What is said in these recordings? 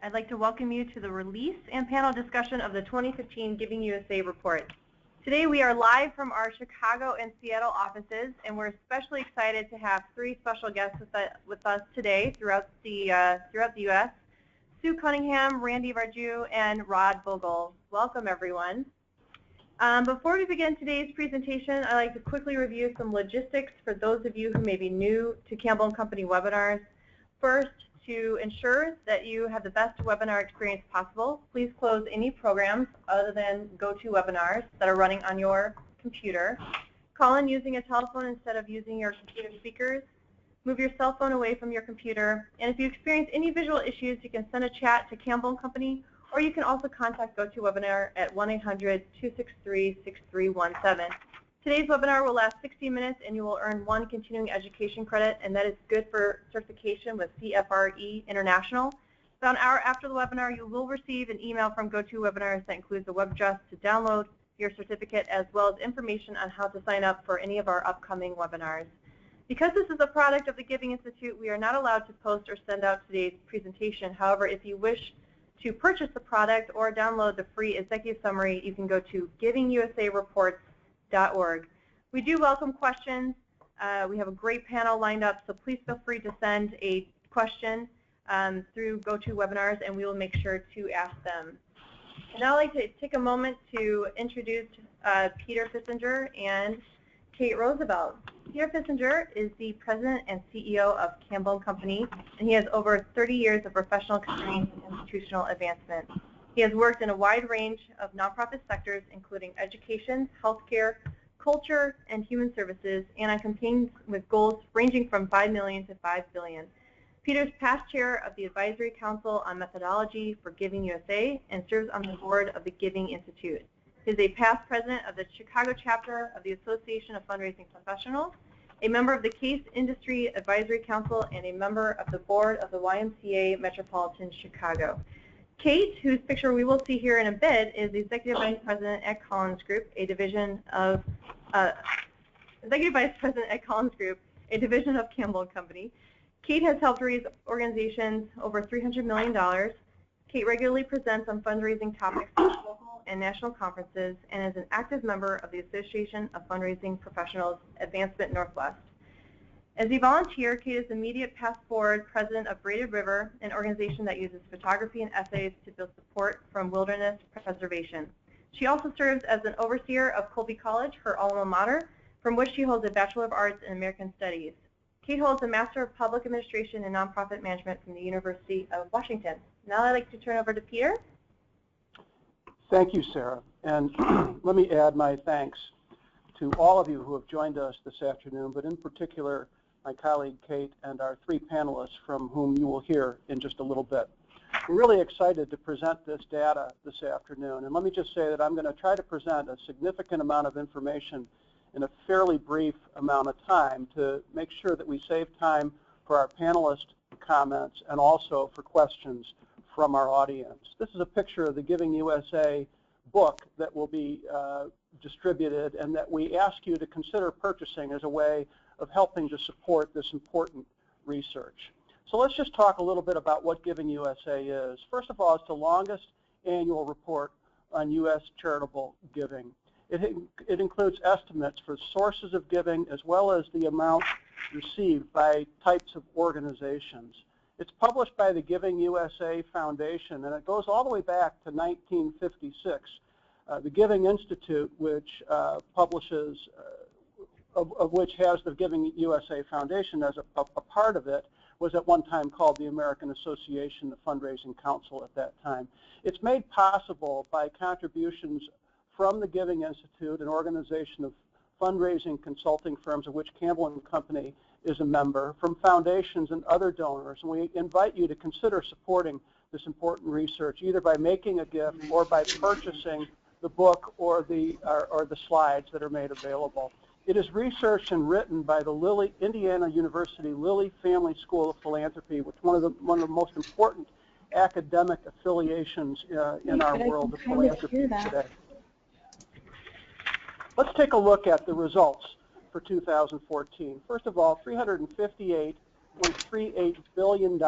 I'd like to welcome you to the release and panel discussion of the 2015 Giving USA report. Today we are live from our Chicago and Seattle offices, and we're especially excited to have three special guests with us today throughout the U.S. Sue Cunningham, Randy Varju, and Rod Vogel. Welcome, everyone. Before we begin today's presentation, I'd like to quickly review some logistics for those of you who may be new to Campbell & Company webinars. First, to ensure that you have the best webinar experience possible, please close any programs other than GoToWebinars that are running on your computer. Call in using a telephone instead of using your computer speakers. Move your cell phone away from your computer. And if you experience any visual issues, you can send a chat to Campbell & Company, or you can also contact GoToWebinar at 1-800-263-6317. Today's webinar will last 60 minutes, and you will earn 1 continuing education credit, and that is good for certification with CFRE International. About an hour after the webinar, you will receive an email from GoToWebinars that includes a web address to download your certificate, as well as information on how to sign up for any of our upcoming webinars. Because this is a product of the Giving Institute, we are not allowed to post or send out today's presentation. However, if you wish to purchase the product or download the free executive summary, you can go to givingusareports.org. We do welcome questions. We have a great panel lined up, so please feel free to send a question through GoToWebinars, and we will make sure to ask them. And now I'd like to take a moment to introduce Peter Fissinger and Kate Roosevelt. Peter Fissinger is the President and CEO of Campbell & Company, and he has over 30 years of professional experience in institutional advancement. He has worked in a wide range of nonprofit sectors, including education, healthcare, culture, and human services, and on campaigns with goals ranging from $5 million to $5 billion. Peter's past chair of the Advisory Council on Methodology for Giving USA and serves on the board of the Giving Institute. He is a past president of the Chicago chapter of the Association of Fundraising Professionals, a member of the Case Industry Advisory Council, and a member of the board of the YMCA Metropolitan Chicago. Kate, whose picture we will see here in a bit, is the Executive Vice President at Collins Group, a division of Campbell & Company. Kate has helped raise organizations over $300 million. Kate regularly presents on fundraising topics at local and national conferences and is an active member of the Association of Fundraising Professionals Advancement Northwest. As a volunteer, Kate is immediate past board president of Braided River, an organization that uses photography and essays to build support from wilderness preservation. She also serves as an overseer of Colby College, her alma mater, from which she holds a Bachelor of Arts in American Studies. Kate holds a Master of Public Administration and Nonprofit Management from the University of Washington. Now I'd like to turn over to Peter. Thank you, Sarah. And let me add my thanks to all of you who have joined us this afternoon, but in particular, my colleague Kate and our three panelists from whom you will hear in just a little bit. We're really excited to present this data this afternoon. And let me just say that I'm going to try to present a significant amount of information in a fairly brief amount of time to make sure that we save time for our panelists' comments and also for questions from our audience. This is a picture of the Giving USA book that will be distributed and that we ask you to consider purchasing as a way of helping to support this important research. So let's just talk a little bit about what Giving USA is. First of all, it's the longest annual report on U.S. charitable giving. It includes estimates for sources of giving as well as the amount received by types of organizations. It's published by the Giving USA Foundation, and it goes all the way back to 1956. The Giving Institute, which publishes, of which has the Giving USA Foundation as a part of it, was at one time called the American Association of Fundraising Council at that time. It's made possible by contributions from the Giving Institute, an organization of fundraising consulting firms of which Campbell & Company is a member, from foundations and other donors. And we invite you to consider supporting this important research, either by making a gift or by purchasing the book or the slides that are made available. It is researched and written by the Indiana University Lilly Family School of Philanthropy, which is one of the most important academic affiliations in our world of philanthropy today. Let's take a look at the results for 2014. First of all, $358.38 billion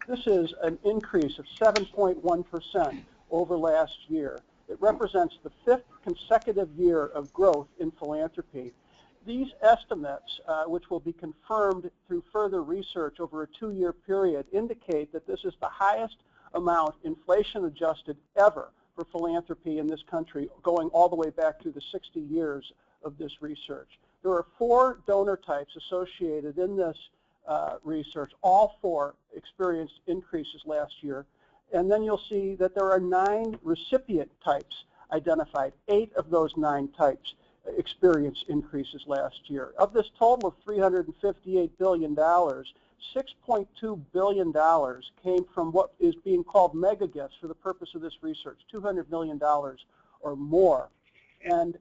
This is an increase of 7.1% over last year. It represents the 5th consecutive year of growth in philanthropy. These estimates, which will be confirmed through further research over a 2-year period, indicate that this is the highest amount inflation-adjusted ever for philanthropy in this country, going all the way back to the 60 years of this research. There are 4 donor types associated in this research. All 4 experienced increases last year. And then you'll see that there are 9 recipient types identified. 8 of those 9 types experienced increases last year. Of this total of $358 billion, $6.2 billion came from what is being called mega gifts for the purpose of this research, $200 million or more. And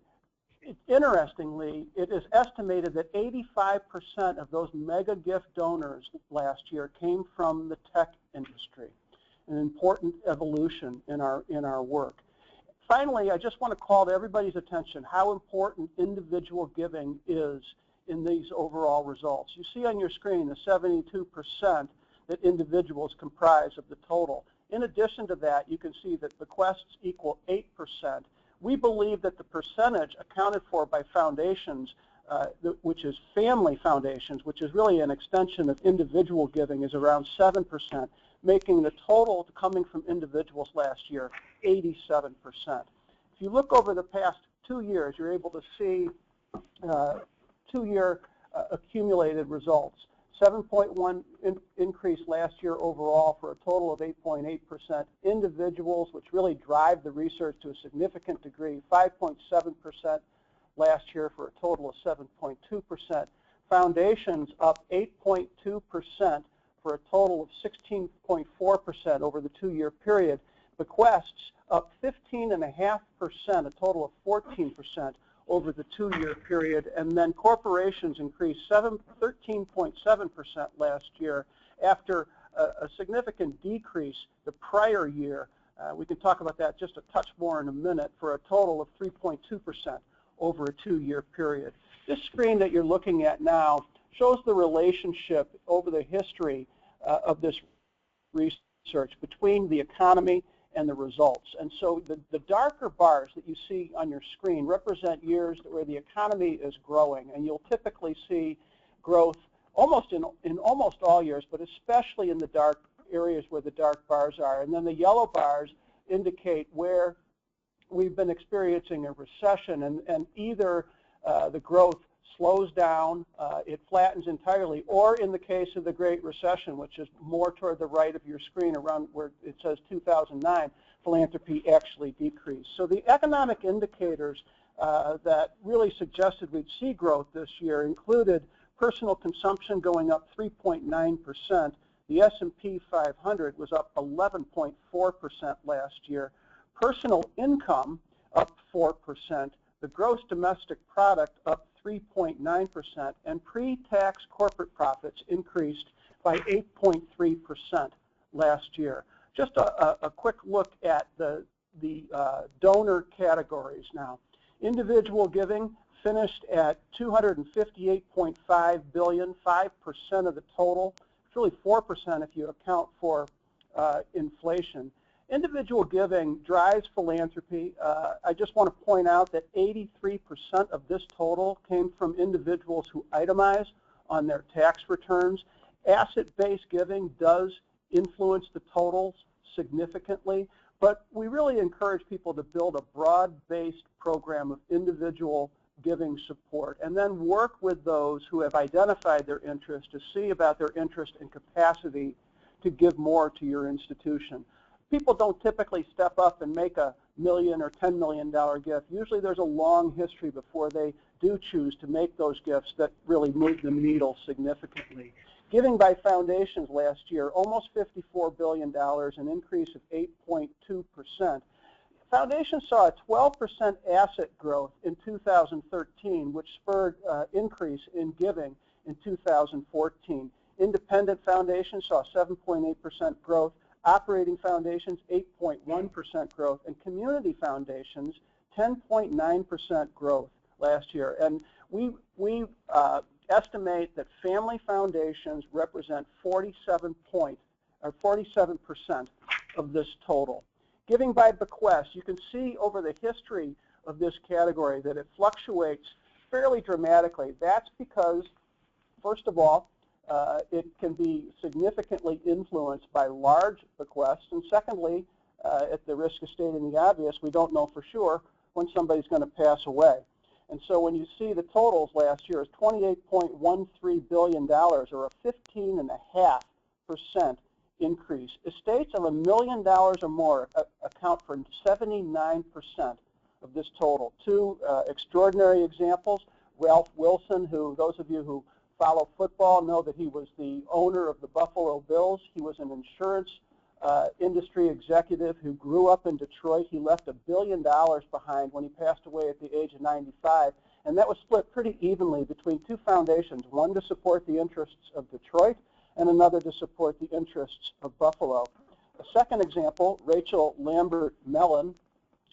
interestingly, it is estimated that 85% of those mega gift donors last year came from the tech industry, an important evolution in our work. Finally, I just want to call to everybody's attention how important individual giving is in these overall results. You see on your screen the 72% that individuals comprise of the total. In addition to that, you can see that bequests equal 8%. We believe that the percentage accounted for by foundations, which is family foundations, which is really an extension of individual giving, is around 7%, making the total coming from individuals last year 87%. If you look over the past 2 years, you're able to see 2-year accumulated results. 7.1 increase last year overall for a total of 8.8%. Individuals, which really drive the research to a significant degree, 5.7% last year for a total of 7.2%. Foundations up 8.2% for a total of 16.4% over the 2-year period. Bequests up 15.5%, a total of 14% over the 2-year period. And then corporations increased 13.7% last year after a significant decrease the prior year. We can talk about that just a touch more in a minute, for a total of 3.2% over a 2-year period. This screen that you're looking at now shows the relationship over the history of this research between the economy and the results. And so the darker bars that you see on your screen represent years where the economy is growing, and you'll typically see growth almost in almost all years, but especially in the dark areas where the dark bars are. And then the yellow bars indicate where we've been experiencing a recession, and either the growth slows down, it flattens entirely, or in the case of the Great Recession, which is more toward the right of your screen around where it says 2009, philanthropy actually decreased. So the economic indicators that really suggested we'd see growth this year included personal consumption going up 3.9%. The S&P 500 was up 11.4% last year. Personal income up 4%. The gross domestic product up 3.9%, and pre-tax corporate profits increased by 8.3% last year. Just a quick look at the donor categories now. Individual giving finished at $258.5 billion, 5% of the total. It's really 4% if you account for inflation. Individual giving drives philanthropy. I just want to point out that 83% of this total came from individuals who itemize on their tax returns. Asset-based giving does influence the totals significantly, but we really encourage people to build a broad-based program of individual giving support, and then work with those who have identified their interest to see about their interest and capacity to give more to your institution. People don't typically step up and make a $1 million or $10 million gift. Usually there's a long history before they do choose to make those gifts that really move the needle significantly. Giving by foundations last year, almost $54 billion, an increase of 8.2%. Foundations saw a 12% asset growth in 2013, which spurred increase in giving in 2014. Independent foundations saw 7.8% growth. Operating foundations, 8.1% growth, and community foundations, 10.9% growth last year. And we estimate that family foundations represent 47% or 47% of this total. Giving by bequest, you can see over the history of this category that it fluctuates fairly dramatically. That's because, first of all, it can be significantly influenced by large bequests, and secondly, at the risk of stating the obvious, we don't know for sure when somebody's going to pass away. And so when you see the totals last year is $28.13 billion, or a 15.5% increase. Estates of $1 million or more account for 79% of this total. Two extraordinary examples: Ralph Wilson, who those of you who follow football know that he was the owner of the Buffalo Bills. He was an insurance industry executive who grew up in Detroit. He left $1 billion behind when he passed away at the age of 95, and that was split pretty evenly between two foundations, one to support the interests of Detroit and another to support the interests of Buffalo. A second example, Rachel Lambert Mellon,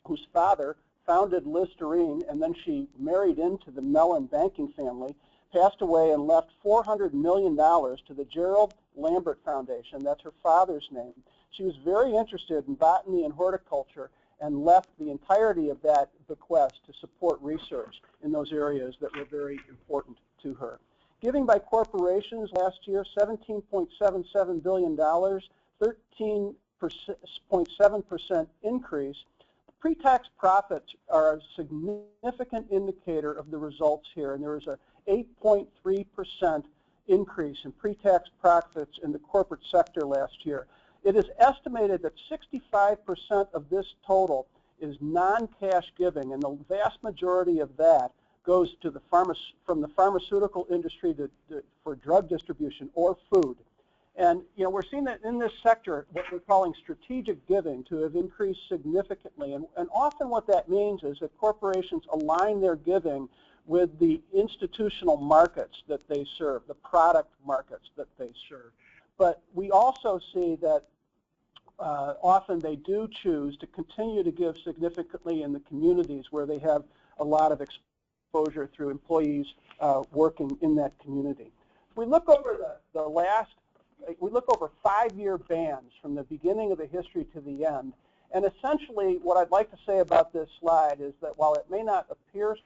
whose father founded Listerine, and then she married into the Mellon banking family, passed away and left $400 million to the Gerald Lambert Foundation. That's her father's name. She was very interested in botany and horticulture and left the entirety of that bequest to support research in those areas that were very important to her. Giving by corporations last year, $17.77 billion, 13.7% increase. Pre-tax profits are a significant indicator of the results here, and there is a 8.3% increase in pre-tax profits in the corporate sector last year. It is estimated that 65% of this total is non-cash giving, and the vast majority of that goes to the from the pharmaceutical industry for drug distribution or food. And we're seeing that in this sector, what we're calling strategic giving, to have increased significantly. And often what that means is that corporations align their giving with the institutional markets that they serve, the product markets that they serve. But we also see that often they do choose to continue to give significantly in the communities where they have a lot of exposure through employees working in that community. If we look over we look over 5-year bands from the beginning of the history to the end, and essentially what I'd like to say about this slide is that while it may not appear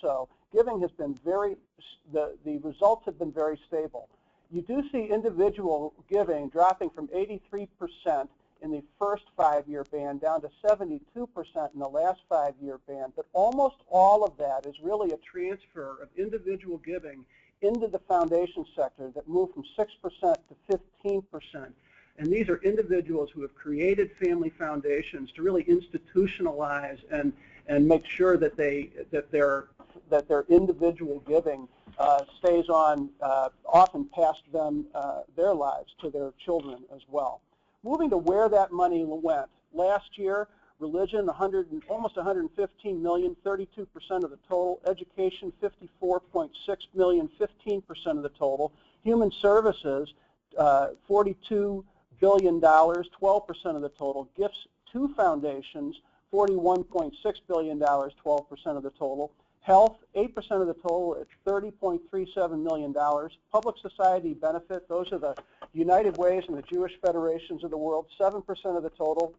so, giving has been the results have been very stable. You do see individual giving dropping from 83% in the first 5-year band down to 72% in the last 5-year band, but almost all of that is really a transfer of individual giving into the foundation sector that moved from 6% to 15%. And these are individuals who have created family foundations to really institutionalize and make sure that their individual giving stays on, often past them their lives to their children as well. Moving to where that money went. Last year, religion, almost $115 million, 32% of the total. Education, $54.6 million, 15% of the total. Human services, $42 billion, 12% of the total. Gifts to foundations, $41.6 billion, 12% of the total. Health, 8% of the total at $30.37 million. Public society benefit, those are the United Ways and the Jewish Federations of the world, 7% of the total,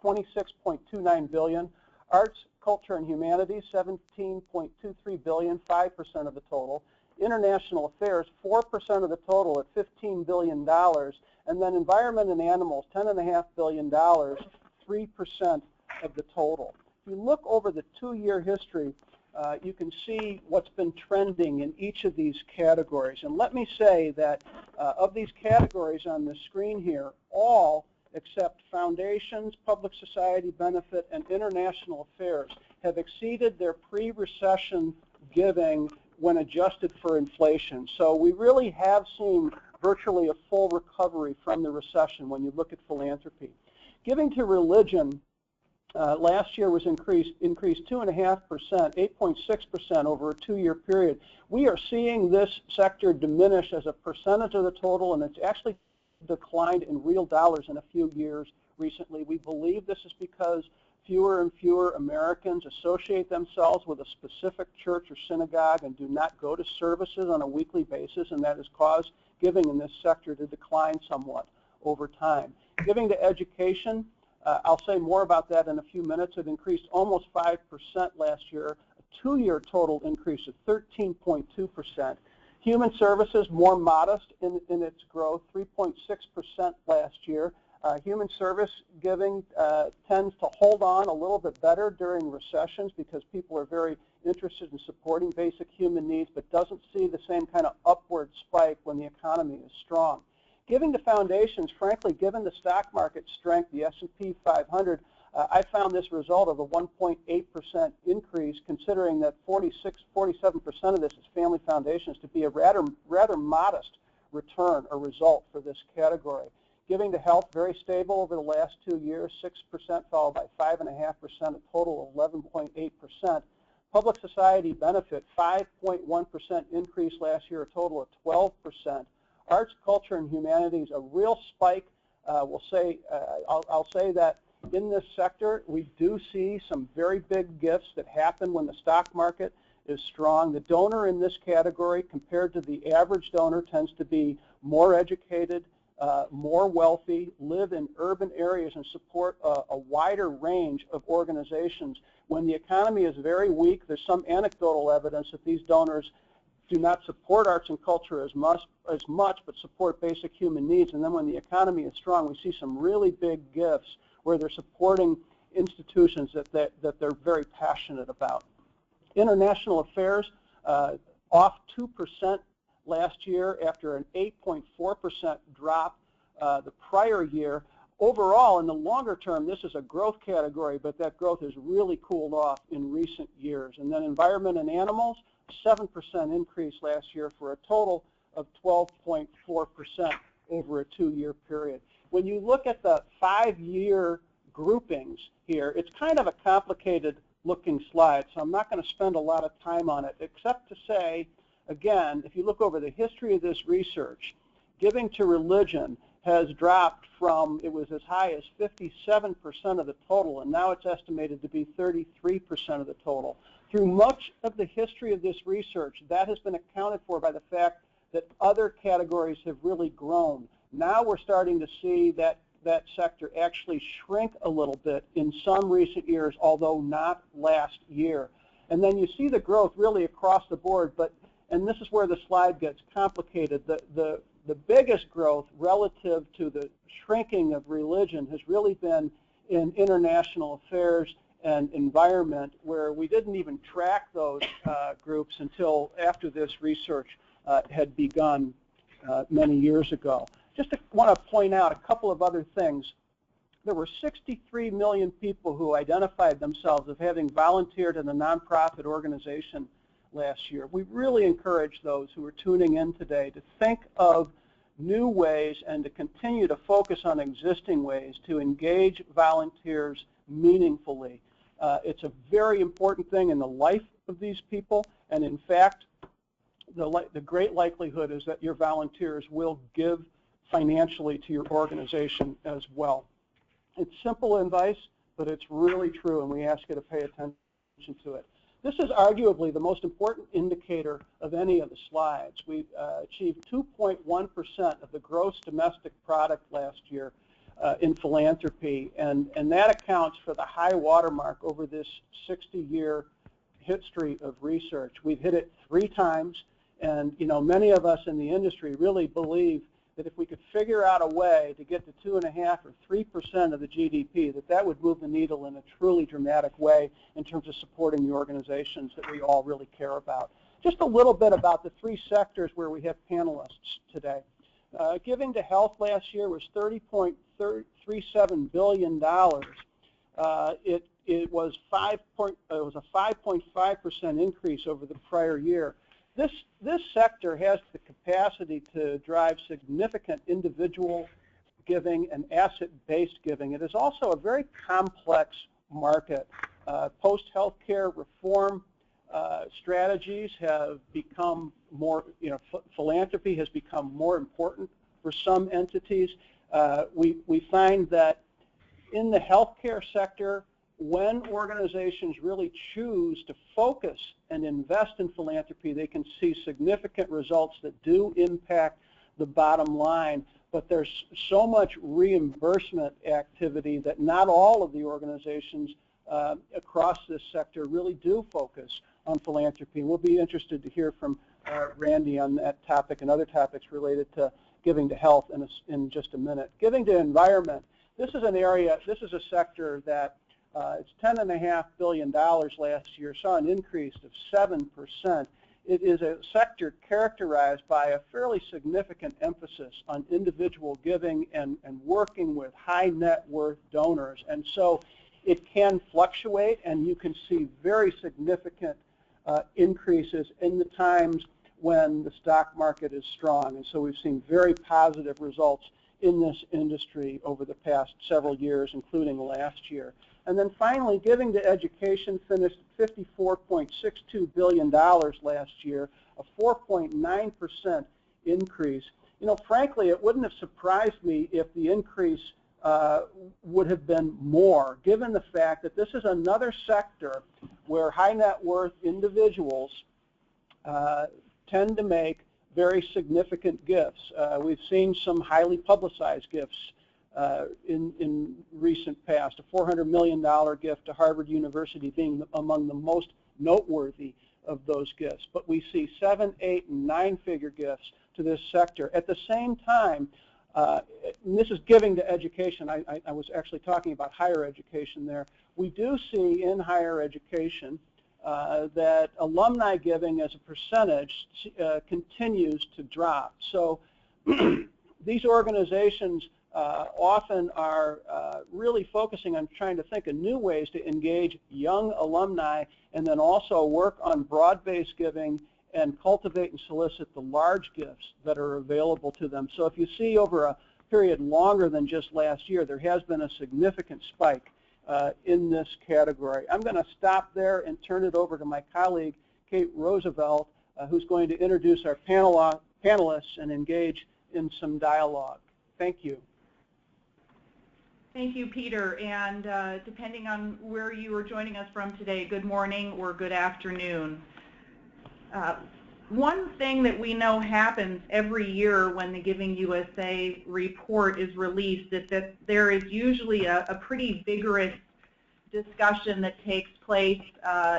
$26.29 billion. Arts, culture, and humanities, $17.23 billion, 5% of the total. International affairs, 4% of the total at $15 billion. And then environment and animals, $10.5 billion, 3% of the total. If you look over the 2-year history, you can see what's been trending in each of these categories. And let me say that of these categories on the screen here, all except foundations, public society benefit, and international affairs have exceeded their pre-recession giving when adjusted for inflation. So we really have seen virtually a full recovery from the recession when you look at philanthropy. Giving to religion last year was increased 2.5%, 8.6% over a 2-year period. We are seeing this sector diminish as a percentage of the total, and it's actually declined in real dollars in a few years recently. We believe this is because fewer and fewer Americans associate themselves with a specific church or synagogue and do not go to services on a weekly basis, and that has caused giving in this sector to decline somewhat. over time. Giving to education, I'll say more about that in a few minutes. It increased almost 5% last year, a 2-year total increase of 13.2%. Human services, more modest in its growth, 3.6% last year. Human service giving tends to hold on a little bit better during recessions because people are very interested in supporting basic human needs, but doesn't see the same kind of upward spike when the economy is strong. Giving to foundations, frankly, given the stock market strength, the S&P 500, I found this result of a 1.8% increase, considering that 47% of this is family foundations, to be a rather modest return or result for this category. Giving to health, very stable over the last 2 years, 6% followed by 5.5%, a total of 11.8%. Public society benefit, 5.1% increase last year, a total of 12%. Arts, culture, and humanities, a real spike. I'll say that in this sector, we do see some very big gifts that happen when the stock market is strong. The donor in this category, compared to the average donor, tends to be more educated, more wealthy, live in urban areas, and support a wider range of organizations. When the economy is very weak, there's some anecdotal evidence that these donors do not support arts and culture as much, but support basic human needs. And then when the economy is strong, we see some really big gifts where they're supporting institutions that they're very passionate about. International affairs, off 2% last year after an 8.4% drop the prior year. Overall, in the longer term, this is a growth category, but that growth has really cooled off in recent years. And then environment and animals, 7% increase last year for a total of 12.4% over a 2-year period. When you look at the 5-year groupings here, it's kind of a complicated looking slide, so I'm not going to spend a lot of time on it, except to say, again, if you look over the history of this research, giving to religion has dropped from, it was as high as 57% of the total, and now it's estimated to be 33% of the total. Through much of the history of this research, that has been accounted for by the fact that other categories have really grown. Now we're starting to see that sector actually shrink a little bit in some recent years, although not last year. And then you see the growth really across the board, and this is where the slide gets complicated. The biggest growth relative to the shrinking of religion has really been in international affairs and environment, where we didn't even track those groups until after this research had begun many years ago. Just want to point out a couple of other things. There were 63 million people who identified themselves as having volunteered in a nonprofit organization last year. We really encourage those who are tuning in today to think of new ways and to continue to focus on existing ways to engage volunteers meaningfully. It's a very important thing in the life of these people, and in fact, the great likelihood is that your volunteers will give financially to your organization as well. It's simple advice, but it's really true, and we ask you to pay attention to it. This is arguably the most important indicator of any of the slides. We achieved 2.1% of the gross domestic product last year in philanthropy, and that accounts for the high watermark over this 60-year history of research. We've hit it 3 times, and many of us in the industry really believe that if we could figure out a way to get to 2.5 or 3% of the GDP, that would move the needle in a truly dramatic way in terms of supporting the organizations that we all really care about. Just a little bit about the 3 sectors where we have panelists today. Giving to health last year was $30.37 billion. It was a 5.5% increase over the prior year. This sector has the capacity to drive significant individual giving and asset-based giving. It is also a very complex market. Post-healthcare reform strategies have become more, philanthropy has become more important for some entities. We find that in the healthcare sector, when organizations really choose to focus and invest in philanthropy, they can see significant results that do impact the bottom line. but there's so much reimbursement activity that not all of the organizations across this sector really do focus on philanthropy. We'll be interested to hear from Randy on that topic and other topics related to giving to health in just a minute. Giving to environment, this is an area, this is a sector that it's $10.5 billion last year, saw an increase of 7%. It is a sector characterized by a fairly significant emphasis on individual giving and working with high net worth donors. And so it can fluctuate, and you can see very significant increases in the times when the stock market is strong. And so we've seen very positive results in this industry over the past several years, including last year. And then finally, giving to education finished $54.62 billion last year, a 4.9% increase. You know, frankly, it wouldn't have surprised me if the increase would have been more, given the fact that this is another sector where high net worth individuals tend to make very significant gifts. We've seen some highly publicized gifts in recent past, a $400 million gift to Harvard University being among the most noteworthy of those gifts. But we see 7-, 8-, and 9-figure gifts to this sector. At the same time, and this is giving to education. I was actually talking about higher education there. We do see in higher education that alumni giving as a percentage continues to drop. So these organizations often are really focusing on trying to think of new ways to engage young alumni and then also work on broad-based giving and cultivate and solicit the large gifts that are available to them. So if you see over a period longer than just last year, there has been a significant spike in this category. I'm going to stop there and turn it over to my colleague, Kate Roosevelt, who's going to introduce our panelists and engage in some dialogue. Thank you. Thank you, Peter. And depending on where you are joining us from today, good morning or good afternoon. One thing that we know happens every year when the Giving USA report is released is that there is usually a pretty vigorous discussion that takes place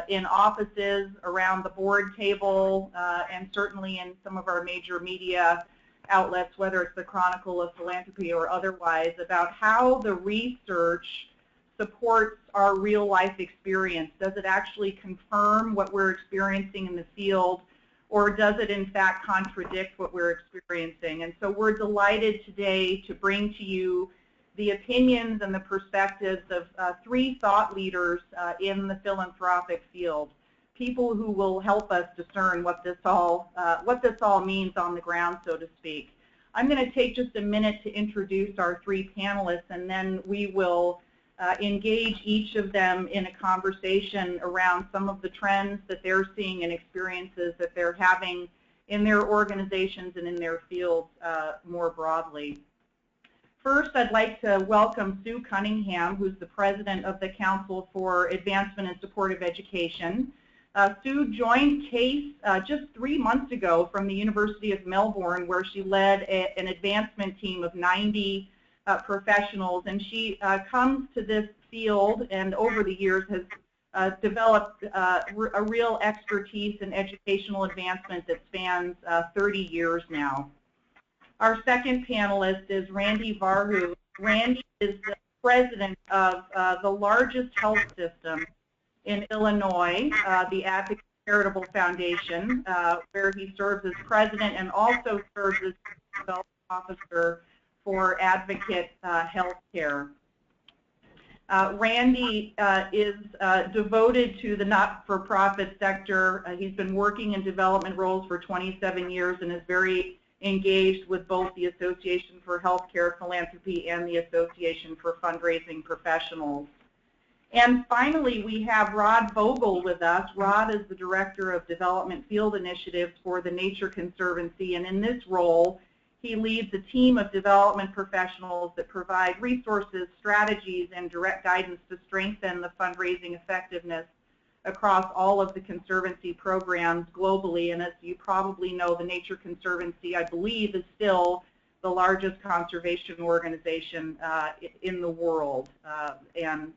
in offices, around the board table, and certainly in some of our major media outlets, whether it's the Chronicle of Philanthropy or otherwise, about how the research supports our real life experience. Does it actually confirm what we're experiencing in the field, or does it in fact contradict what we're experiencing? And so we're delighted today to bring to you the opinions and the perspectives of three thought leaders in the philanthropic field, people who will help us discern what this all means on the ground, so to speak. I'm going to take just a minute to introduce our three panelists, and then we will engage each of them in a conversation around some of the trends that they're seeing and experiences that they're having in their organizations and in their fields more broadly. First, I'd like to welcome Sue Cunningham, who's the president of the Council for Advancement and Support of Education. Sue joined CASE just 3 months ago from the University of Melbourne, where she led an advancement team of 90 professionals, and she comes to this field and over the years has developed a real expertise in educational advancement that spans 30 years now. Our second panelist is Randy Varju. Randy is the president of the largest health system in Illinois, the Advocate Charitable Foundation, where he serves as president and also serves as development officer for Advocate Healthcare. Randy is devoted to the not-for-profit sector. He's been working in development roles for 27 years and is very engaged with both the Association for Healthcare Philanthropy and the Association for Fundraising Professionals. And finally, we have Rod Vogel with us. Rod is the Director of Development Field Initiatives for the Nature Conservancy, and in this role, he leads a team of development professionals that provide resources, strategies, and direct guidance to strengthen the fundraising effectiveness across all of the Conservancy programs globally. And as you probably know, the Nature Conservancy, I believe, is still the largest conservation organization in the world, and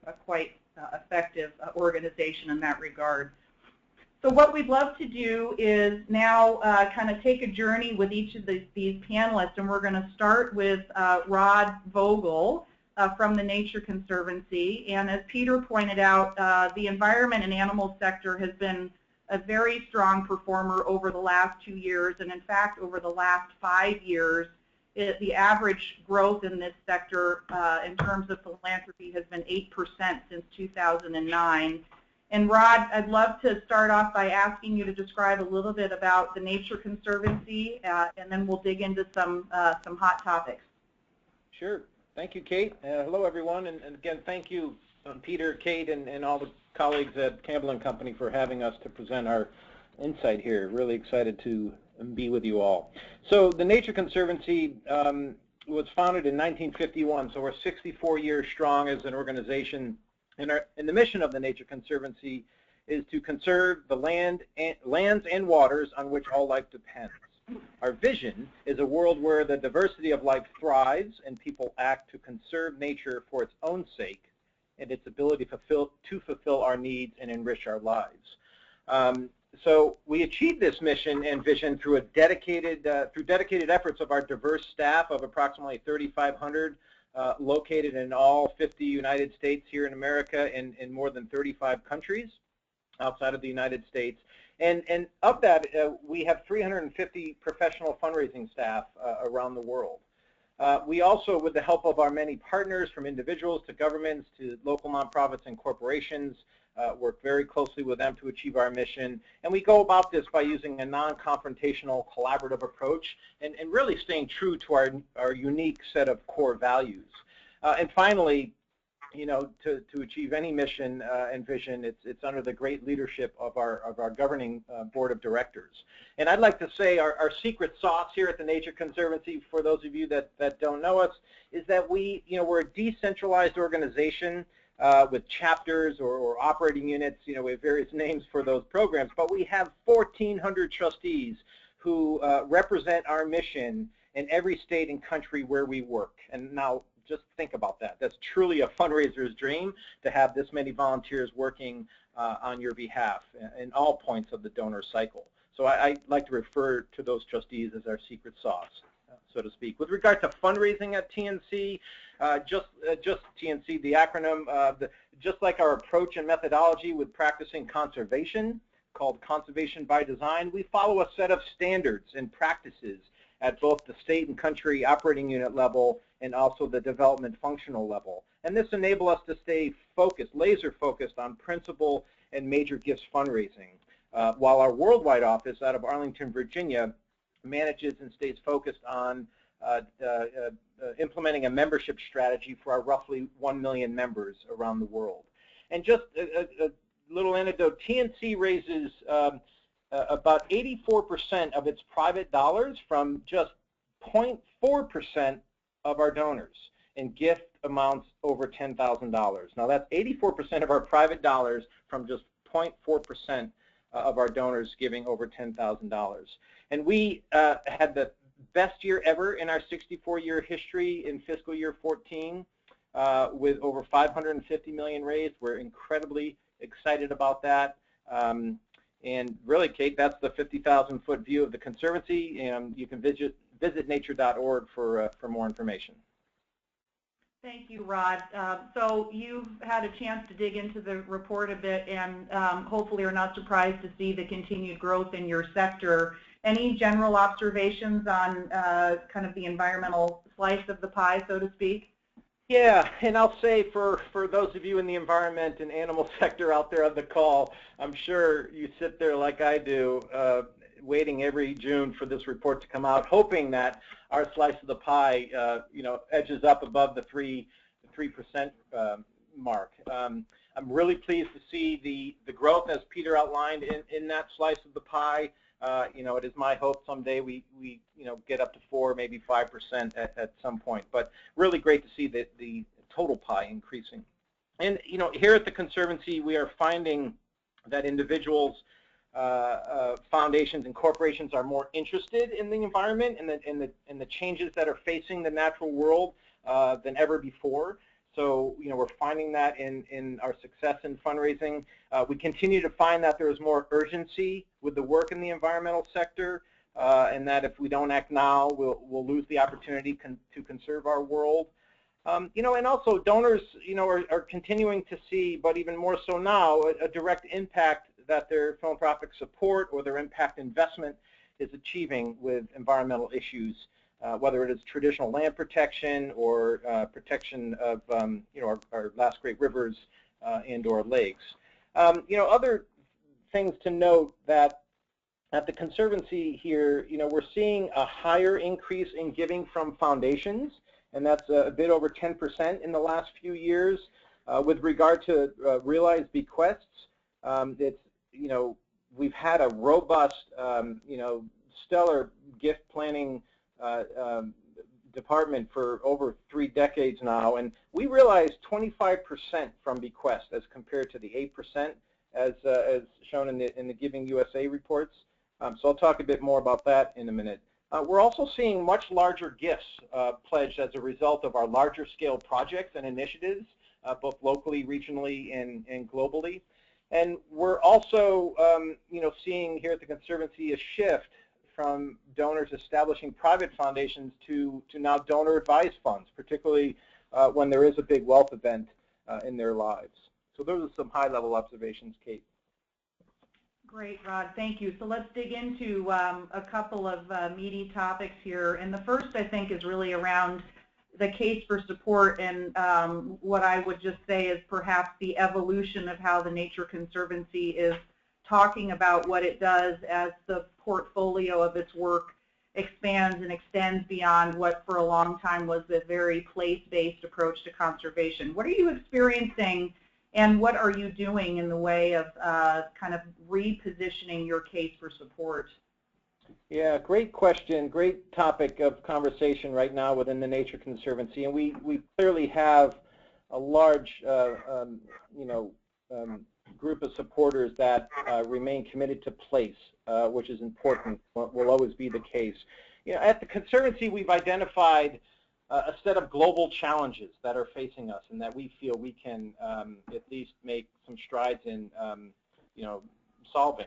a quite effective organization in that regard. So what we'd love to do is now kind of take a journey with each of these panelists, and we're going to start with Rod Vogel from the Nature Conservancy. And as Peter pointed out, the environment and animal sector has been a very strong performer over the last 2 years, and in fact over the last 5 years the average growth in this sector in terms of philanthropy has been 8% since 2009. And Rod, I'd love to start off by asking you to describe a little bit about the Nature Conservancy, and then we'll dig into some hot topics. Sure. Thank you, Kate. Hello, everyone. And again, thank you, Peter, Kate, and all the colleagues at Campbell and Company for having us to present our insight here. Really excited to be with you all. So the Nature Conservancy was founded in 1951, so we're 64 years strong as an organization. And the mission of the Nature Conservancy is to conserve the lands and waters on which all life depends. Our vision is a world where the diversity of life thrives and people act to conserve nature for its own sake and its ability to fulfill our needs and enrich our lives. So we achieved this mission and vision through dedicated efforts of our diverse staff of approximately 3,500 located in all 50 United States here in America and in more than 35 countries outside of the United States. And of that, we have 350 professional fundraising staff around the world. We also, with the help of our many partners, from individuals to governments to local nonprofits and corporations, work very closely with them to achieve our mission. And we go about this by using a non-confrontational, collaborative approach and really staying true to our unique set of core values. And finally, you know, to achieve any mission and vision, it's under the great leadership of our governing board of directors. And I'd like to say our secret sauce here at the Nature Conservancy, for those of you that don't know us, is that we're a decentralized organization with chapters or operating units. You know, we have various names for those programs, but we have 1,400 trustees who represent our mission in every state and country where we work. And now, just think about that. That's truly a fundraiser's dream to have this many volunteers working on your behalf in all points of the donor cycle. So I like to refer to those trustees as our secret sauce, so to speak. With regard to fundraising at TNC, just TNC, the acronym, just like our approach and methodology with practicing conservation, called Conservation by Design, we follow a set of standards and practices at both the state and country operating unit level and also the development functional level. And this enables us to stay focused, laser focused on principal and major gifts fundraising, while our worldwide office out of Arlington, Virginia, manages and stays focused on implementing a membership strategy for our roughly 1 million members around the world. And just a little anecdote, TNC raises about 84% of its private dollars from just 0.4% of our donors in gift amounts over $10,000. Now that's 84% of our private dollars from just 0.4% of our donors giving over $10,000. And we had the best year ever in our 64-year history in fiscal year 14 with over $550 million raised. We're incredibly excited about that. And really, Kate, that's the 50,000-foot view of the Conservancy, and you can visit nature.org for more information. Thank you, Rod. So you've had a chance to dig into the report a bit and hopefully are not surprised to see the continued growth in your sector. Any general observations on kind of the environmental slice of the pie, so to speak? Yeah, and I'll say for those of you in the environment and animal sector out there on the call, I'm sure you sit there like I do, waiting every June for this report to come out, hoping that our slice of the pie, edges up above the 3% mark. I'm really pleased to see the growth, as Peter outlined, in that slice of the pie. It is my hope someday we get up to 4, maybe 5% at some point. But really great to see the total pie increasing. And here at the Conservancy, we are finding that individuals foundations and corporations are more interested in the environment and the changes that are facing the natural world than ever before. So, we're finding that in our success in fundraising. We continue to find that there is more urgency with the work in the environmental sector, and that if we don't act now, we'll lose the opportunity to conserve our world. And also donors, are continuing to see, but even more so now, a direct impact that their philanthropic support or their impact investment is achieving with environmental issues, whether it is traditional land protection or protection of, our last great rivers and/or lakes. Other things to note that at the Conservancy here, we're seeing a higher increase in giving from foundations, and that's a bit over 10% in the last few years. With regard to realized bequests, we've had a robust, stellar gift planning department for over 3 decades now, and we realized 25% from bequests as compared to the 8% as shown in the Giving USA reports. So I'll talk a bit more about that in a minute. We're also seeing much larger gifts pledged as a result of our larger scale projects and initiatives, both locally, regionally, and globally. And we're also, seeing here at the Conservancy a shift from donors establishing private foundations to now donor-advised funds, particularly when there is a big wealth event in their lives. So those are some high-level observations, Kate. Great, Rod. Thank you. So let's dig into a couple of meaty topics here. And the first, I think, is really around the case for support, and what I would just say is perhaps the evolution of how the Nature Conservancy is talking about what it does as the portfolio of its work expands and extends beyond what for a long time was a very place-based approach to conservation. What are you experiencing, and what are you doing in the way of kind of repositioning your case for support? Yeah, great question, great topic of conversation right now within the Nature Conservancy, and we clearly have a large, group of supporters that remain committed to place, which is important, will always be the case. At the Conservancy, we've identified a set of global challenges that are facing us, and that we feel we can at least make some strides in, solving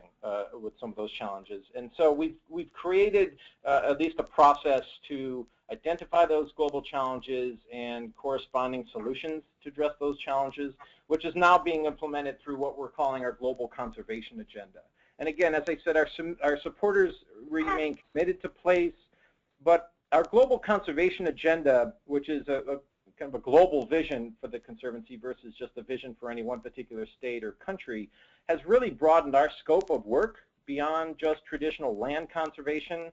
with some of those challenges. And so we've created at least a process to identify those global challenges and corresponding solutions to address those challenges, which is now being implemented through what we're calling our Global Conservation Agenda. And again, as I said, our supporters remain committed to place, but our Global Conservation Agenda, which is a kind of a global vision for the Conservancy versus just a vision for any one particular state or country, has really broadened our scope of work beyond just traditional land conservation,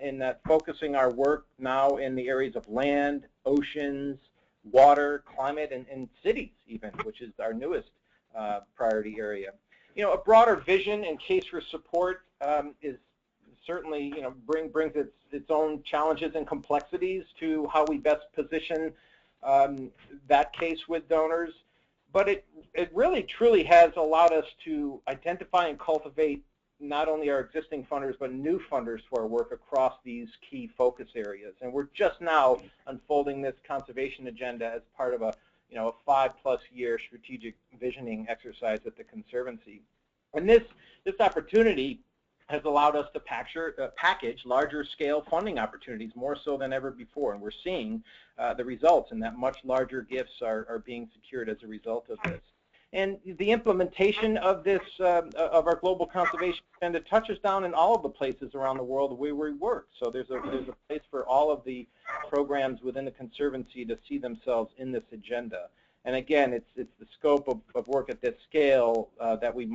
in that focusing our work now in the areas of land, oceans, water, climate, and cities even, which is our newest priority area. A broader vision and case for support is certainly, brings its own challenges and complexities to how we best position that case with donors. But it really truly has allowed us to identify and cultivate not only our existing funders, but new funders for our work across these key focus areas. And we're just now unfolding this conservation agenda as part of a 5+ year strategic visioning exercise at the Conservancy. And this opportunity has allowed us to package larger scale funding opportunities more so than ever before. And we're seeing the results, and that much larger gifts are being secured as a result of this. And the implementation of this, of our Global Conservation Agenda, touches down in all of the places around the world where we work. So there's a place for all of the programs within the Conservancy to see themselves in this agenda. And again, it's the scope of work at this scale that we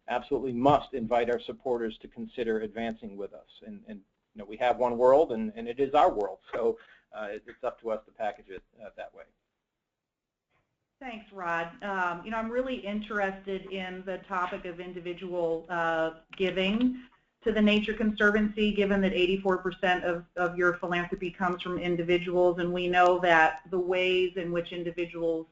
absolutely must invite our supporters to consider advancing with us. And we have one world, and it is our world. So it's up to us to package it that way. Thanks, Rod. I'm really interested in the topic of individual giving to the Nature Conservancy, given that 84% of your philanthropy comes from individuals, and we know that the ways in which individuals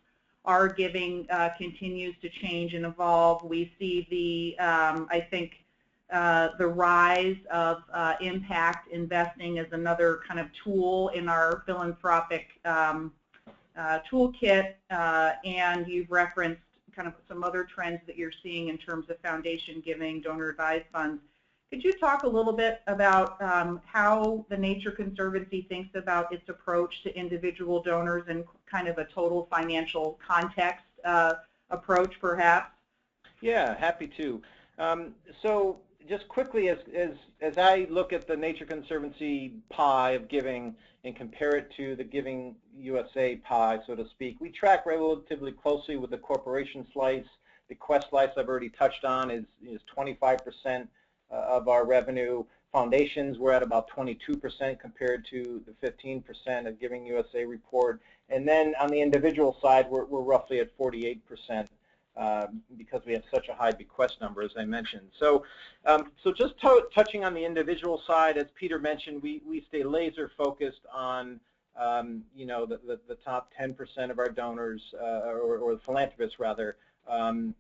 our giving continues to change and evolve. We see the, I think, the rise of impact investing as another kind of tool in our philanthropic toolkit, and you've referenced kind of some other trends that you're seeing in terms of foundation giving, donor advised funds. Could you talk a little bit about how the Nature Conservancy thinks about its approach to individual donors and kind of a total financial context approach, perhaps? Yeah, happy to. So just quickly, as I look at the Nature Conservancy pie of giving and compare it to the Giving USA pie, so to speak, we track relatively closely with the corporation slice. The Quest slice I've already touched on is 25% of our revenue. Foundations, we're at about 22% compared to the 15% of Giving USA report. And then on the individual side, we're roughly at 48%. Because we have such a high bequest number, as I mentioned. So, just touching on the individual side, as Peter mentioned, we stay laser focused on you know, the top 10% of our donors, or the philanthropists rather, and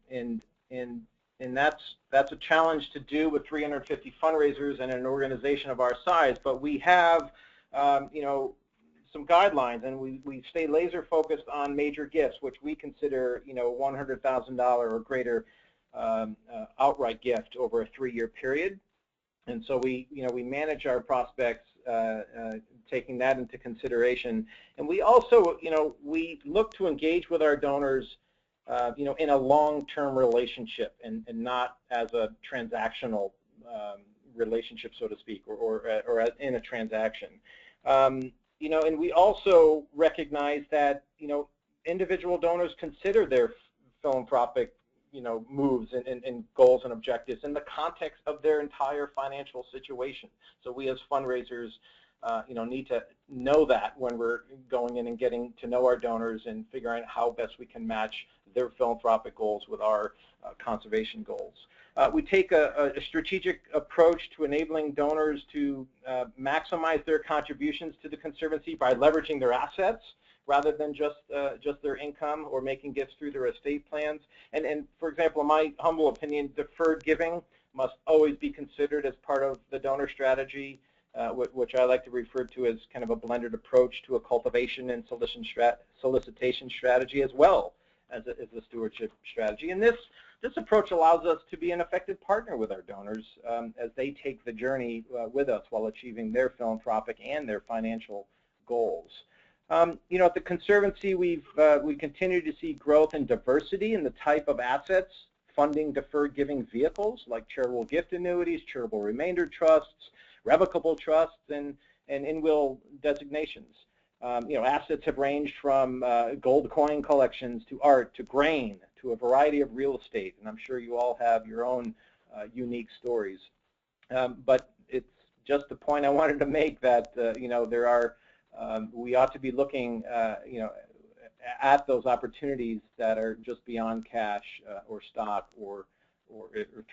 that's a challenge to do with 350 fundraisers and an organization of our size. But we have you know, some guidelines, and we stay laser focused on major gifts, which we consider, you know, $100,000 or greater outright gift over a 3-year period. And so we manage our prospects taking that into consideration. And we also, you know, we look to engage with our donors, you know, in a long-term relationship and not as a transactional relationship, so to speak, or in a transaction. You know, and we also recognize that, you know, individual donors consider their philanthropic, you know, moves and goals and objectives in the context of their entire financial situation. So we as fundraisers, you know, need to know that when we're going in and getting to know our donors and figuring out how best we can match their philanthropic goals with our conservation goals. We take a strategic approach to enabling donors to maximize their contributions to the Conservancy by leveraging their assets rather than just their income or making gifts through their estate plans. And for example, in my humble opinion, deferred giving must always be considered as part of the donor strategy, which I like to refer to as kind of a blended approach to a cultivation and solicitation strategy, as well as a stewardship strategy. And this approach allows us to be an effective partner with our donors as they take the journey with us while achieving their philanthropic and their financial goals. You know, at the Conservancy, we continue to see growth and diversity in the type of assets funding deferred giving vehicles like charitable gift annuities, charitable remainder trusts, revocable trusts, and in-will designations. You know, assets have ranged from gold coin collections to art to grain to a variety of real estate, and I'm sure you all have your own unique stories. But it's just the point I wanted to make that you know, there are we ought to be looking you know, at those opportunities that are just beyond cash or stock or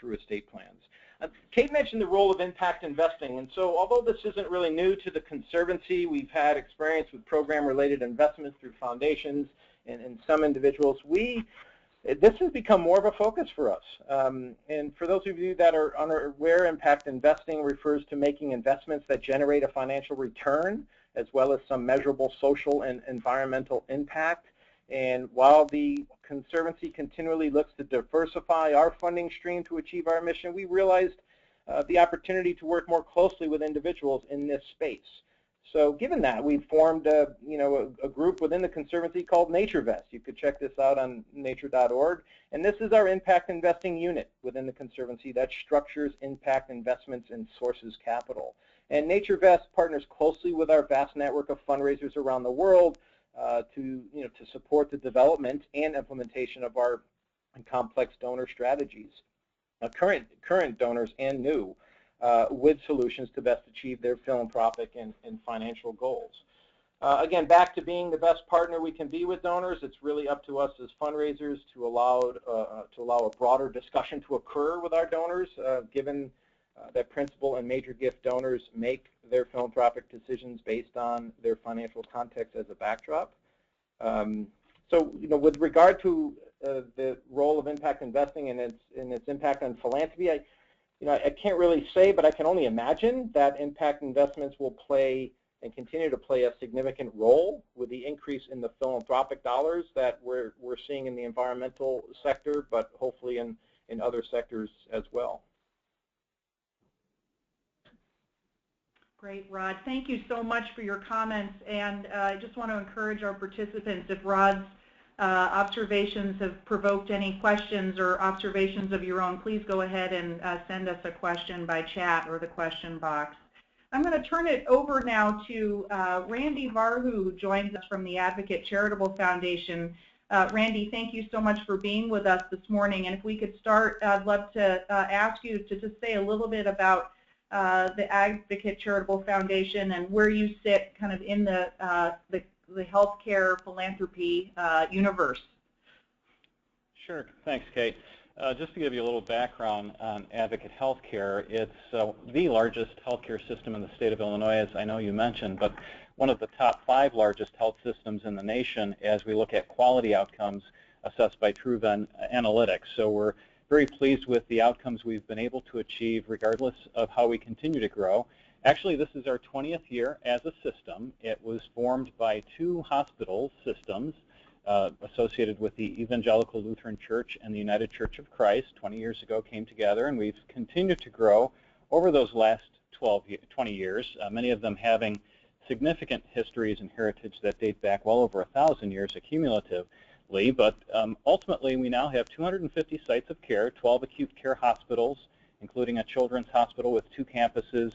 through estate plans. Kate mentioned the role of impact investing, and so although this isn't really new to the Conservancy, we've had experience with program-related investments through foundations and some individuals. This has become more of a focus for us. And for those of you that are unaware, impact investing refers to making investments that generate a financial return, as well as some measurable social and environmental impact. And while the Conservancy continually looks to diversify our funding stream to achieve our mission, we realized the opportunity to work more closely with individuals in this space. So given that, we formed a group within the Conservancy called NatureVest. You could check this out on nature.org. And this is our impact investing unit within the Conservancy that structures impact investments and sources capital. And NatureVest partners closely with our vast network of fundraisers around the world to support the development and implementation of our complex donor strategies, current donors and new, with solutions to best achieve their philanthropic and financial goals. Again, back to being the best partner we can be with donors, it's really up to us as fundraisers to allow a broader discussion to occur with our donors, given that principal and major gift donors make their philanthropic decisions based on their financial context as a backdrop. So, with regard to the role of impact investing and its impact on philanthropy, I can't really say, but I can only imagine that impact investments will play and continue to play a significant role with the increase in the philanthropic dollars that we're seeing in the environmental sector, but hopefully in other sectors as well. Great, Rod. Thank you so much for your comments, and I just want to encourage our participants, if Rod's observations have provoked any questions or observations of your own, please go ahead and send us a question by chat or the question box. I'm going to turn it over now to Randy Varju, who joins us from the Advocate Charitable Foundation. Randy, thank you so much for being with us this morning, and if we could start, I'd love to ask you to just say a little bit about the Advocate Charitable Foundation and where you sit kind of in the healthcare philanthropy universe. Sure. Thanks, Kate. Just to give you a little background on Advocate Healthcare, it's the largest healthcare system in the state of Illinois, as I know you mentioned, but one of the top 5 largest health systems in the nation as we look at quality outcomes assessed by TrueVen Analytics. So we're very pleased with the outcomes we've been able to achieve regardless of how we continue to grow. Actually, this is our 20th year as a system. It was formed by 2 hospital systems associated with the Evangelical Lutheran Church and the United Church of Christ 20 years ago came together, and we've continued to grow over those last 20 years, many of them having significant histories and heritage that date back well over 1,000 years accumulatively. But ultimately, we now have 250 sites of care, 12 acute care hospitals, including a children's hospital with 2 campuses,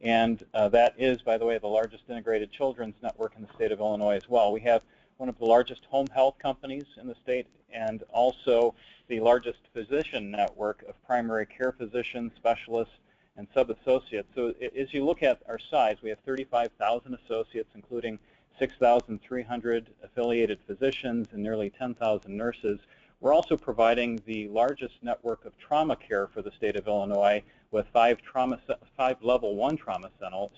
and that is, by the way, the largest integrated children's network in the state of Illinois as well. We have one of the largest home health companies in the state and also the largest physician network of primary care physicians, specialists, and sub-associates. So as you look at our size, we have 35,000 associates, including 6,300 affiliated physicians and nearly 10,000 nurses. We're also providing the largest network of trauma care for the state of Illinois with 5 level 1 trauma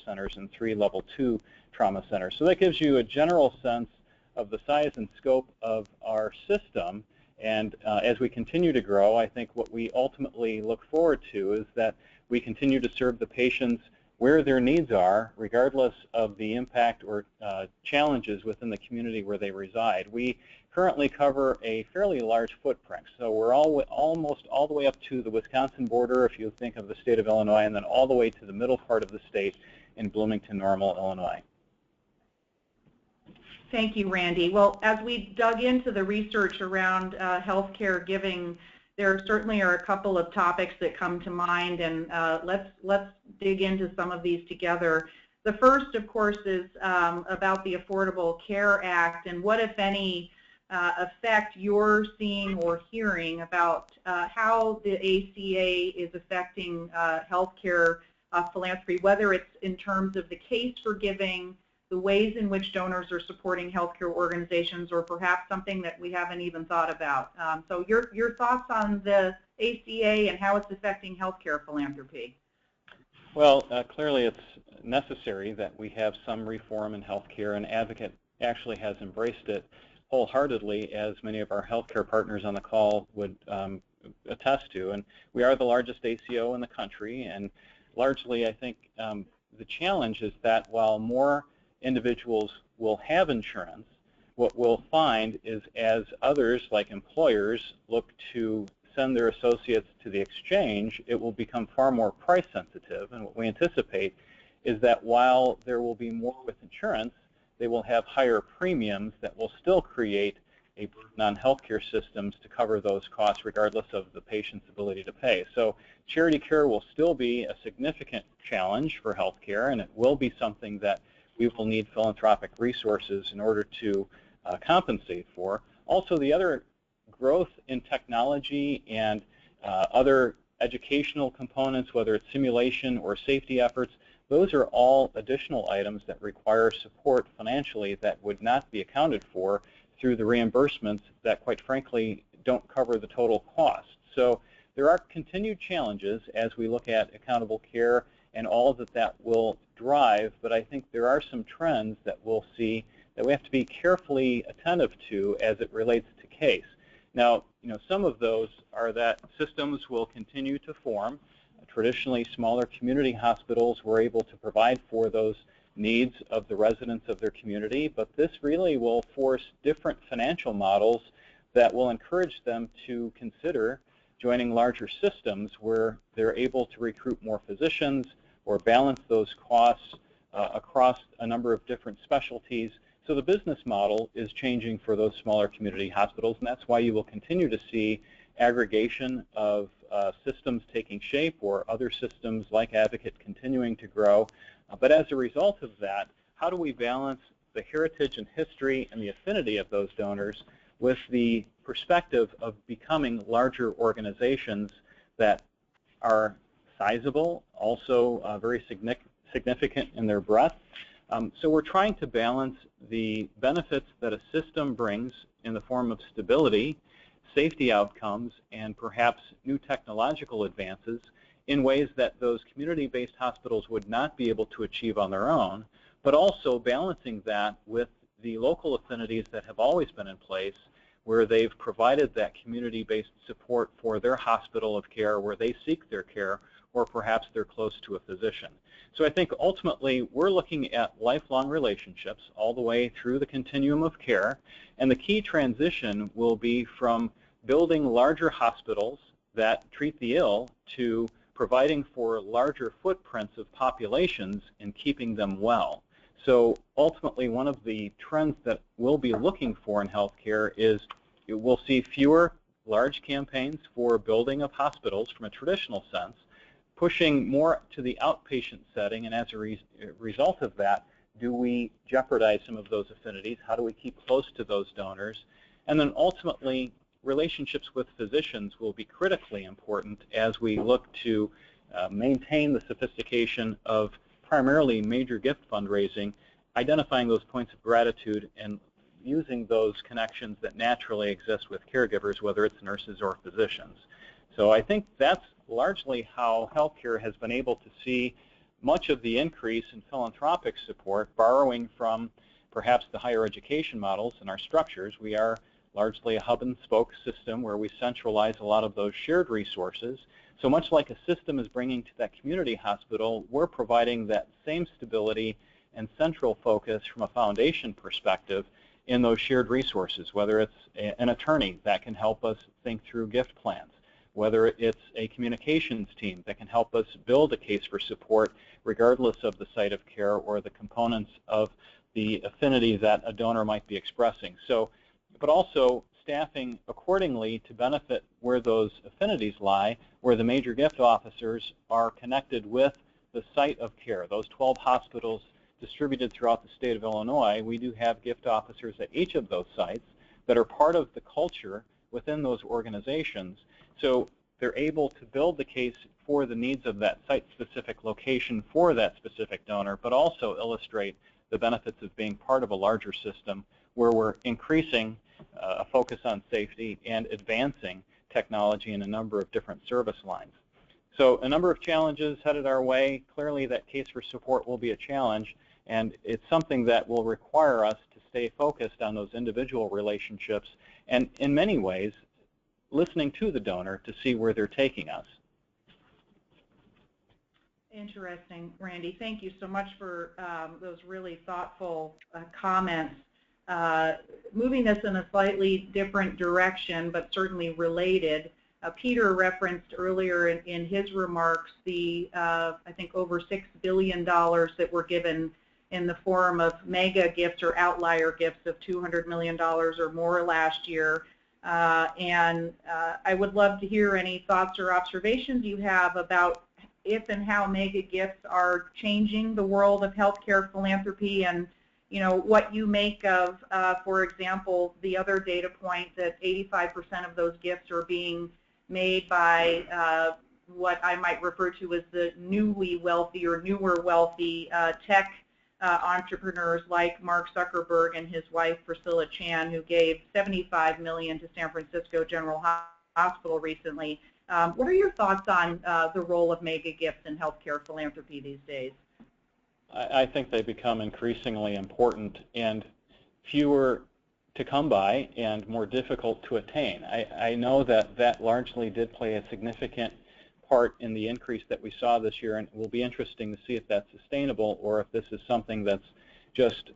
centers and 3 level 2 trauma centers. So that gives you a general sense of the size and scope of our system. And as we continue to grow, I think what we ultimately look forward to is that we continue to serve the patients where their needs are, regardless of the impact or challenges within the community where they reside. We currently cover a fairly large footprint. So we're almost all the way up to the Wisconsin border, if you think of the state of Illinois, and then all the way to the middle part of the state in Bloomington, Normal, Illinois. Thank you, Randy. Well, as we dug into the research around healthcare giving, there certainly are a couple of topics that come to mind, and let's dig into some of these together. The first, of course, is about the Affordable Care Act and what, if any, effect you're seeing or hearing about how the ACA is affecting healthcare philanthropy, whether it's in terms of the case for giving, the ways in which donors are supporting healthcare organizations, or perhaps something that we haven't even thought about. So your thoughts on the ACA and how it's affecting healthcare philanthropy? Well, clearly it's necessary that we have some reform in healthcare, and Advocate actually has embraced it wholeheartedly, as many of our healthcare partners on the call would attest to. And we are the largest ACO in the country, and largely I think the challenge is that while more individuals will have insurance, what we'll find is as others, like employers, look to send their associates to the exchange, it will become far more price sensitive. And what we anticipate is that while there will be more with insurance, they will have higher premiums that will still create a burden on healthcare systems to cover those costs regardless of the patient's ability to pay. So charity care will still be a significant challenge for healthcare, and it will be something that we will need philanthropic resources in order to compensate for. Also, the other growth in technology and other educational components, whether it's simulation or safety efforts, those are all additional items that require support financially that would not be accounted for through the reimbursements that, quite frankly, don't cover the total cost. So there are continued challenges as we look at accountable care and all that will drive, but I think there are some trends that we'll see that we have to be carefully attentive to as it relates to case. Now, some of those are that systems will continue to form. Traditionally, smaller community hospitals were able to provide for those needs of the residents of their community, but this really will force different financial models that will encourage them to consider joining larger systems where they're able to recruit more physicians or balance those costs across a number of different specialties. So the business model is changing for those smaller community hospitals, and that's why you will continue to see aggregation of systems taking shape or other systems like Advocate continuing to grow. But as a result of that, how do we balance the heritage and history and the affinity of those donors with the perspective of becoming larger organizations that are sizable, also very significant in their breadth? So we're trying to balance the benefits that a system brings in the form of stability, safety outcomes, and perhaps new technological advances in ways that those community-based hospitals would not be able to achieve on their own, but also balancing that with the local affinities that have always been in place, where they've provided that community-based support for their hospital of care where they seek their care, or perhaps they're close to a physician. So I think ultimately we're looking at lifelong relationships all the way through the continuum of care, and the key transition will be from building larger hospitals that treat the ill to providing for larger footprints of populations and keeping them well. So ultimately, one of the trends that we'll be looking for in healthcare is we'll see fewer large campaigns for building of hospitals from a traditional sense, pushing more to the outpatient setting, and as a result of that, do we jeopardize some of those affinities? How do we keep close to those donors? And then ultimately, relationships with physicians will be critically important as we look to maintain the sophistication of primarily major gift fundraising, identifying those points of gratitude and using those connections that naturally exist with caregivers, whether it's nurses or physicians. So I think that's largely how healthcare has been able to see much of the increase in philanthropic support, borrowing from perhaps the higher education models and our structures. We are largely a hub and spoke system where we centralize a lot of those shared resources. So much like a system is bringing to that community hospital, we're providing that same stability and central focus from a foundation perspective in those shared resources, whether it's an attorney that can help us think through gift plans, whether it's a communications team that can help us build a case for support regardless of the site of care or the components of the affinity that a donor might be expressing. So, but also staffing accordingly to benefit where those affinities lie, where the major gift officers are connected with the site of care. Those 12 hospitals distributed throughout the state of Illinois, we do have gift officers at each of those sites that are part of the culture within those organizations. So they're able to build the case for the needs of that site-specific location for that specific donor, but also illustrate the benefits of being part of a larger system where we're increasing a focus on safety and advancing technology in a number of different service lines. So a number of challenges headed our way. Clearly that case for support will be a challenge, and it's something that will require us to stay focused on those individual relationships and in many ways listening to the donor to see where they're taking us. Interesting, Randy. Thank you so much for those really thoughtful comments. Moving this in a slightly different direction, but certainly related, Peter referenced earlier in his remarks the, I think, over $6 billion that were given in the form of mega gifts or outlier gifts of $200 million or more last year. And I would love to hear any thoughts or observations you have about if and how mega gifts are changing the world of healthcare philanthropy, and what you make of, for example, the other data point that 85% of those gifts are being made by what I might refer to as the newly wealthy or newer wealthy tech entrepreneurs like Mark Zuckerberg and his wife Priscilla Chan, who gave $75 million to San Francisco General Hospital recently. What are your thoughts on the role of mega gifts in healthcare philanthropy these days? I think they become increasingly important, and fewer to come by and more difficult to attain. I know that that largely did play a significant part in the increase that we saw this year, and it will be interesting to see if that's sustainable or if this is something that's just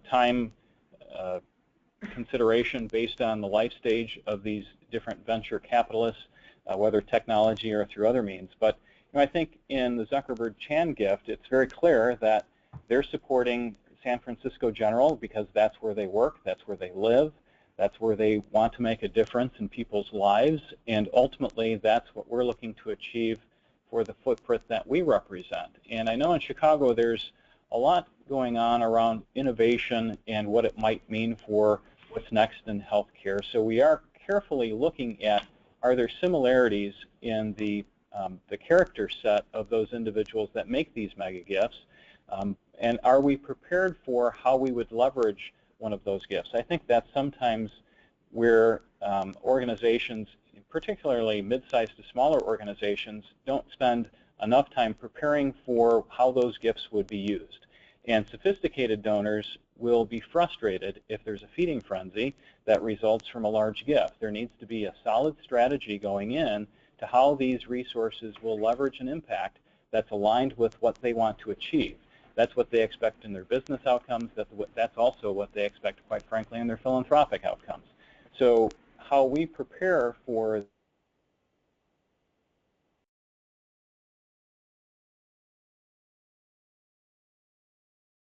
time consideration based on the life stage of these different venture capitalists, whether technology or through other means. But I think in the Zuckerberg-Chan gift, it's very clear that they're supporting San Francisco General because that's where they work, that's where they live, that's where they want to make a difference in people's lives, and ultimately that's what we're looking to achieve for the footprint that we represent. And I know in Chicago there's a lot going on around innovation and what it might mean for what's next in healthcare. So we are carefully looking at, are there similarities in the character set of those individuals that make these mega gifts, and are we prepared for how we would leverage one of those gifts? I think that's sometimes where organizations, particularly mid-sized to smaller organizations, don't spend enough time preparing for how those gifts would be used. And sophisticated donors will be frustrated if there's a feeding frenzy that results from a large gift. There needs to be a solid strategy going in to how these resources will leverage an impact that's aligned with what they want to achieve. That's what they expect in their business outcomes. That's also what they expect, quite frankly, in their philanthropic outcomes. So how we prepare for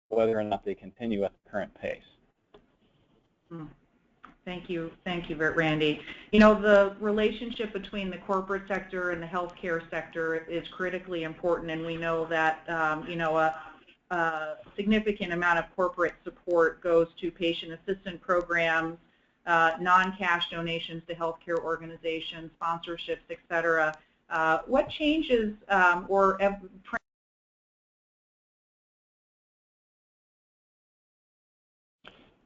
whether or not they continue at the current pace. Thank you, Randy. You know, the relationship between the corporate sector and the healthcare sector is critically important, and we know that you know, a significant amount of corporate support goes to patient assistance programs, non-cash donations to healthcare organizations, sponsorships, et cetera. What changes or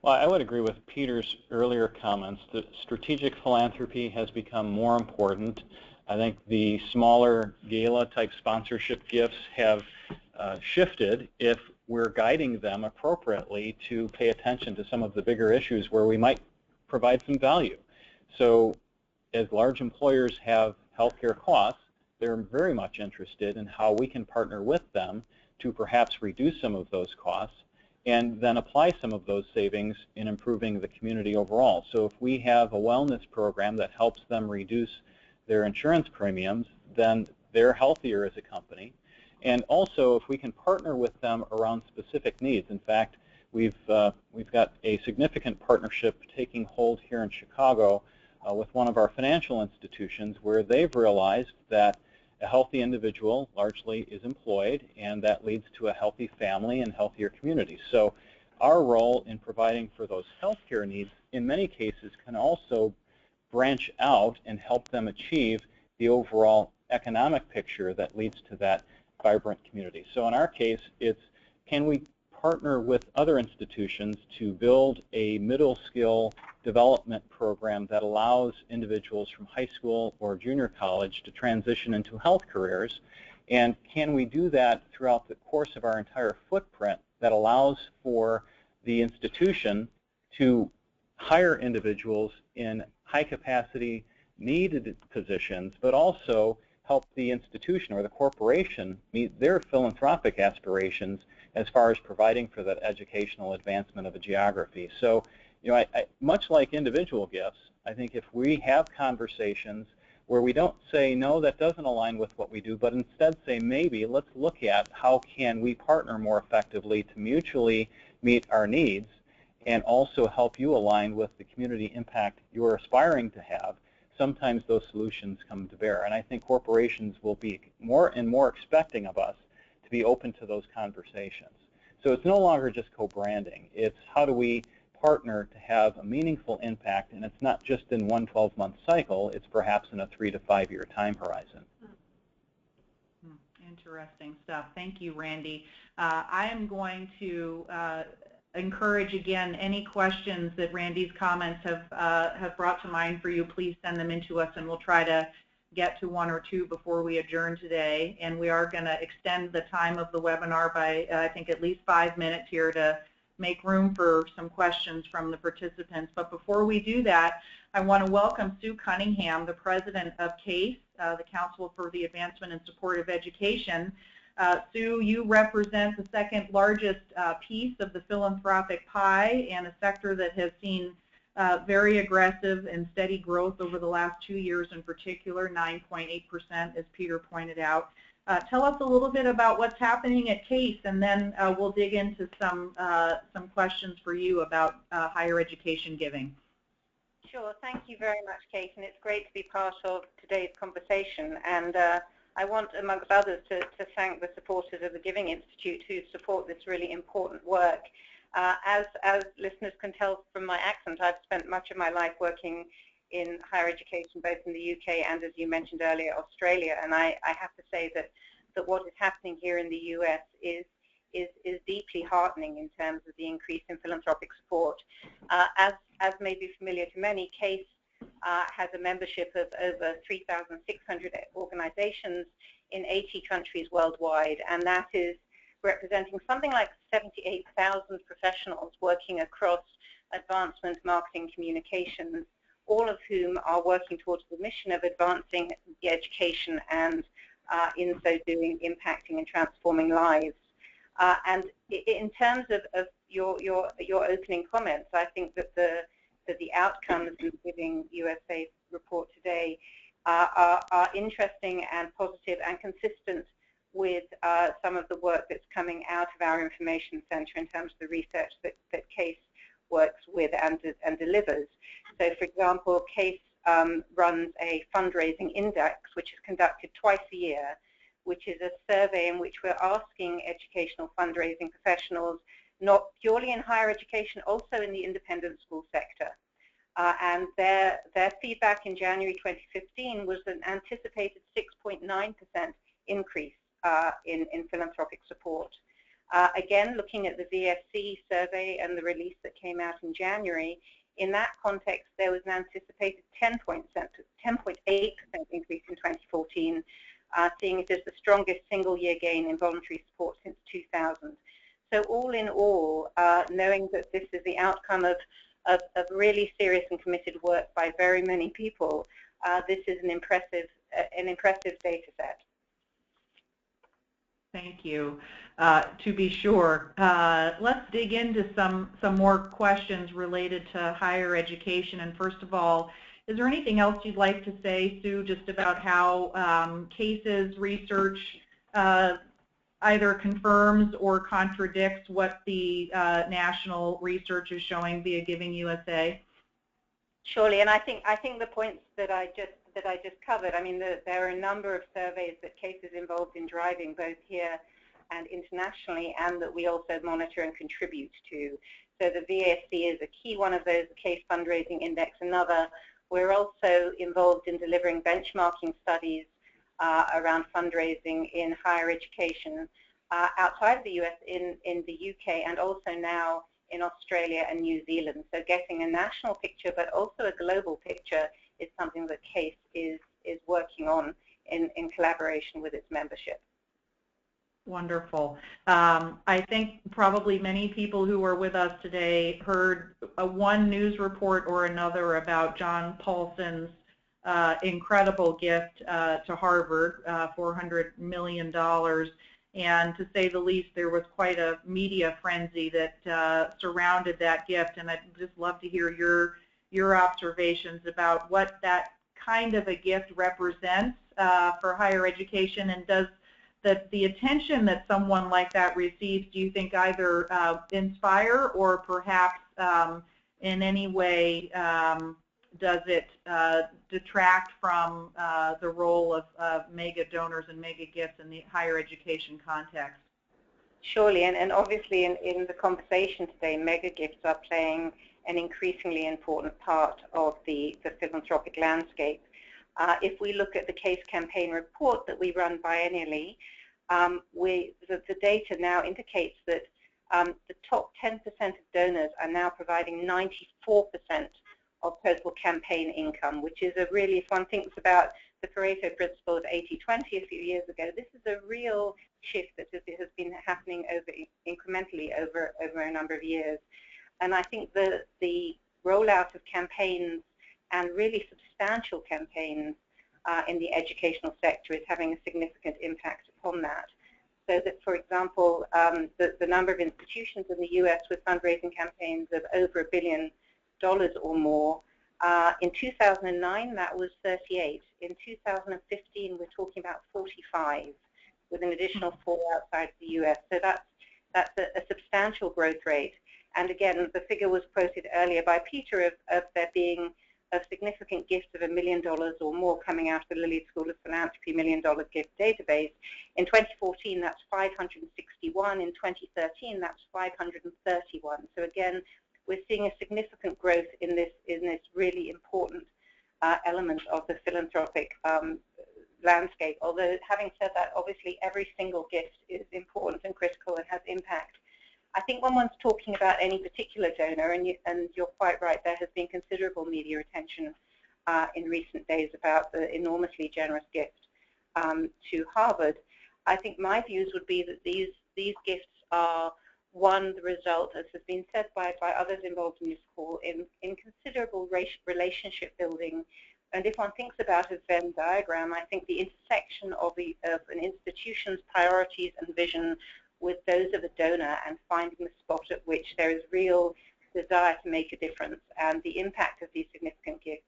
Well, I would agree with Peter's earlier comments that strategic philanthropy has become more important. I think the smaller gala-type sponsorship gifts have shifted if we're guiding them appropriately to pay attention to some of the bigger issues where we might provide some value. So as large employers have healthcare costs, they're very much interested in how we can partner with them to perhaps reduce some of those costs and then apply some of those savings in improving the community overall. So if we have a wellness program that helps them reduce their insurance premiums, then they're healthier as a company. And also, if we can partner with them around specific needs. In fact, we've got a significant partnership taking hold here in Chicago with one of our financial institutions where they've realized that a healthy individual largely is employed, and that leads to a healthy family and healthier community. So our role in providing for those healthcare needs in many cases can also branch out and help them achieve the overall economic picture that leads to that vibrant community. So in our case, it's can we partner with other institutions to build a middle skill development program that allows individuals from high school or junior college to transition into health careers, and can we do that throughout the course of our entire footprint that allows for the institution to hire individuals in high capacity needed positions, but also help the institution or the corporation meet their philanthropic aspirations as far as providing for that educational advancement of a geography. So, you know, much like individual gifts, I think if we have conversations where we don't say, no, that doesn't align with what we do, but instead say, maybe, let's look at how can we partner more effectively to mutually meet our needs and also help you align with the community impact you're aspiring to have, sometimes those solutions come to bear. And I think corporations will be more and more expecting of us to be open to those conversations. So it's no longer just co-branding. It's how do we partner to have a meaningful impact, and it's not just in one 12-month cycle, it's perhaps in a 3 to 5 year time horizon. Interesting stuff. Thank you, Randy. I am going to encourage again any questions that Randy's comments have brought to mind for you. Please send them in to us, and we'll try to get to one or two before we adjourn today. And we are going to extend the time of the webinar by I think at least 5 minutes here to make room for some questions from the participants. But before we do that, I want to welcome Sue Cunningham, the president of CASE, the Council for the Advancement and Support of Education. Sue, you represent the second largest piece of the philanthropic pie and a sector that has seen very aggressive and steady growth over the last 2 years in particular, 9.8%, as Peter pointed out. Tell us a little bit about what's happening at CASE, and then we'll dig into some questions for you about higher education giving. Sure. Thank you very much, Kate, and it's great to be part of today's conversation. And I want, amongst others, to thank the supporters of the Giving Institute who support this really important work. As listeners can tell from my accent, I've spent much of my life working in higher education, both in the UK and, as you mentioned earlier, Australia. And I have to say that what is happening here in the US is deeply heartening in terms of the increase in philanthropic support. As may be familiar to many, CASE has a membership of over 3,600 organizations in 80 countries worldwide, and that is representing something like 78,000 professionals working across advancement, marketing, communications, all of whom are working towards the mission of advancing the education and, in so doing, impacting and transforming lives. And in terms of your opening comments, I think that the outcomes in the Giving USA report today are interesting and positive and consistent with some of the work that's coming out of our information center in terms of the research that CASE works with and delivers. So, for example, CASE runs a fundraising index, which is conducted twice a year, which is a survey in which we're asking educational fundraising professionals, not purely in higher education, also in the independent school sector. And their feedback in January 2015 was an anticipated 6.9% increase in philanthropic support. Again, looking at the VSC survey and the release that came out in January, in that context, there was an anticipated 10.8% increase in 2014, seeing it as the strongest single-year gain in voluntary support since 2000. So all in all, knowing that this is the outcome of really serious and committed work by very many people, this is an impressive data set. Thank you. To be sure, let's dig into some more questions related to higher education. And first of all, is there anything else you'd like to say, Sue, just about how CASE's research either confirms or contradicts what the national research is showing via Giving USA? Surely, and I think the points that I just covered. I mean, there are a number of surveys that CASE is involved in driving, both here and internationally, and that we also monitor and contribute to. So the VSC is a key one of those, the CASE Fundraising Index another. We're also involved in delivering benchmarking studies around fundraising in higher education outside of the US, in the UK, and also now in Australia and New Zealand. So getting a national picture, but also a global picture, is something that CASE is working on in collaboration with its membership. Wonderful. I think probably many people who are with us today heard one news report or another about John Paulson's incredible gift to Harvard, $400 million. And to say the least, there was quite a media frenzy that surrounded that gift. And I'd just love to hear your observations about what that kind of a gift represents for higher education, and does the attention that someone like that receives, do you think either inspire or perhaps in any way does it detract from the role of mega donors and mega gifts in the higher education context? Surely, and obviously in the conversation today, mega gifts are playing an increasingly important part of the philanthropic landscape. If we look at the CASE campaign report that we run biennially, the data now indicates that the top 10% of donors are now providing 94% of total campaign income, which is a really, if one thinks about the Pareto principle of 80-20 a few years ago, this is a real shift that has been happening incrementally over a number of years. And I think the rollout of campaigns, and really substantial campaigns in the educational sector, is having a significant impact upon that. So that, for example, the number of institutions in the US with fundraising campaigns of over $1 billion or more, in 2009 that was 38. In 2015 we're talking about 45, with an additional 4 outside the US. So that's a substantial growth rate. And again, the figure was quoted earlier by Peter of there being a significant gift of $1 million or more coming out of the Lilly School of Philanthropy $1 Million Gift Database. In 2014, that's 561. In 2013, that's 531. So again, we're seeing a significant growth in this really important element of the philanthropic landscape. Although, having said that, obviously every single gift is important and critical and has impact. I think when one's talking about any particular donor, and you're quite right, there has been considerable media attention in recent days about the enormously generous gift to Harvard. I think my views would be that these gifts are, one, the result, as has been said by others involved in this call, in considerable relationship building. And if one thinks about a Venn diagram, I think the intersection of an institution's priorities and vision with those of a donor, and finding the spot at which there is real desire to make a difference, and the impact of these significant gifts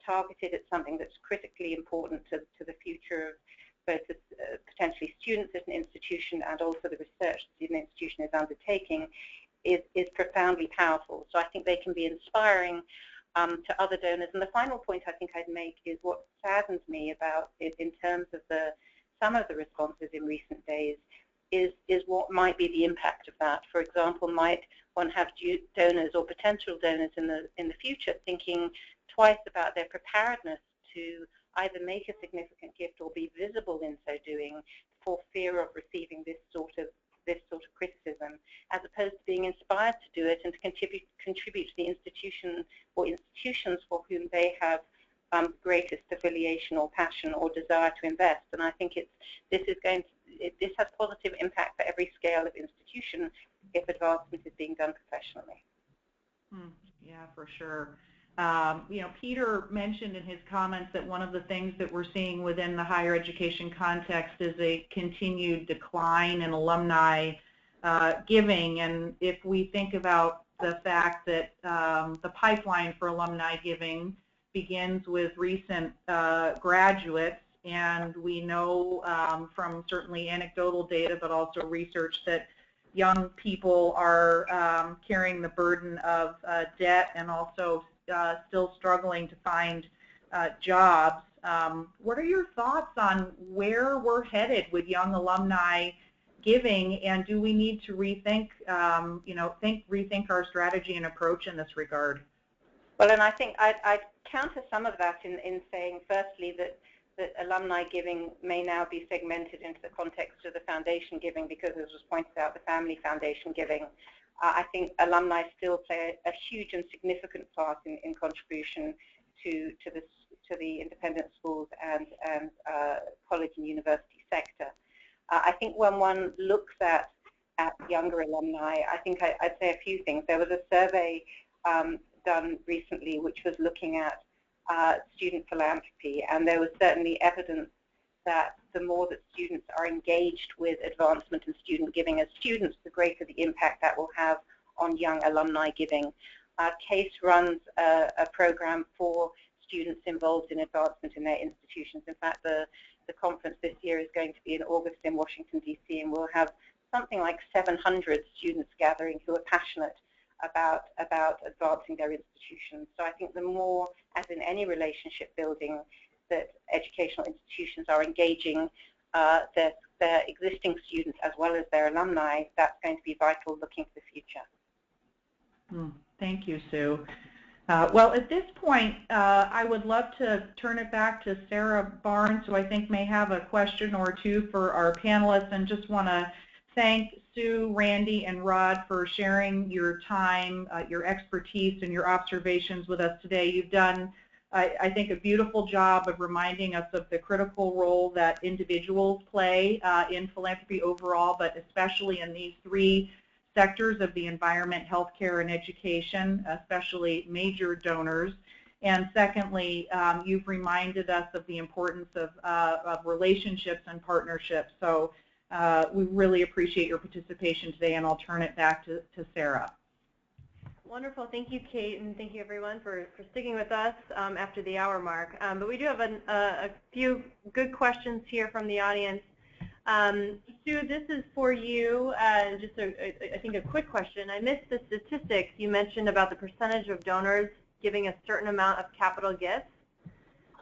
targeted at something that's critically important to the future of both the potentially students at an institution and also the research that an institution is undertaking, is profoundly powerful. So I think they can be inspiring to other donors. And the final point I think I'd make is what saddens me about it in terms of some of the responses in recent days is what might be the impact of that. For example, might one have donors or potential donors in the future thinking twice about their preparedness to either make a significant gift or be visible in so doing, for fear of receiving this sort of criticism, as opposed to being inspired to do it and to contribute to the institution or institutions for whom they have greatest affiliation or passion or desire to invest. And I think this has positive impact for every scale of institution if advancement is being done professionally. Yeah, for sure. You know, Peter mentioned in his comments that one of the things that we're seeing within the higher education context is a continued decline in alumni giving. And if we think about the fact that the pipeline for alumni giving begins with recent graduates, and we know from certainly anecdotal data, but also research, that young people are carrying the burden of debt and also still struggling to find jobs. What are your thoughts on where we're headed with young alumni giving, and do we need to rethink, rethink our strategy and approach in this regard? Well, and I think I'd counter some of that in saying, firstly, that alumni giving may now be segmented into the context of the foundation giving, because, as was pointed out, the family foundation giving. I think alumni still play a huge and significant part in contribution to the independent schools and college and university sector. I think when one looks at younger alumni, I think I'd say a few things. There was a survey done recently which was looking at student philanthropy, and there was certainly evidence that the more that students are engaged with advancement and student giving as students, the greater the impact that will have on young alumni giving. CASE runs a program for students involved in advancement in their institutions. In fact, the conference this year is going to be in August in Washington, D.C., and we'll have something like 700 students gathering who are passionate about advancing their institutions. So I think the more, as in any relationship building, that educational institutions are engaging their existing students as well as their alumni, that's going to be vital looking to the future. Thank you, Sue. Well, at this point, I would love to turn it back to Sarah Barnes, who I think may have a question or two for our panelists, and just want to thank Sue, Randy, and Rod for sharing your time, your expertise, and your observations with us today. You've done I think, a beautiful job of reminding us of the critical role that individuals play in philanthropy overall, but especially in these three sectors of the environment, healthcare, and education, especially major donors. And secondly, you've reminded us of the importance of relationships and partnerships. So we really appreciate your participation today, and I'll turn it back to Sarah. Wonderful. Thank you, Kate, and thank you, everyone, for sticking with us after the hour mark. But we do have a few good questions here from the audience. Sue, this is for you. Just, I think, a quick question. I missed the statistics you mentioned about the percentage of donors giving a certain amount of capital gifts.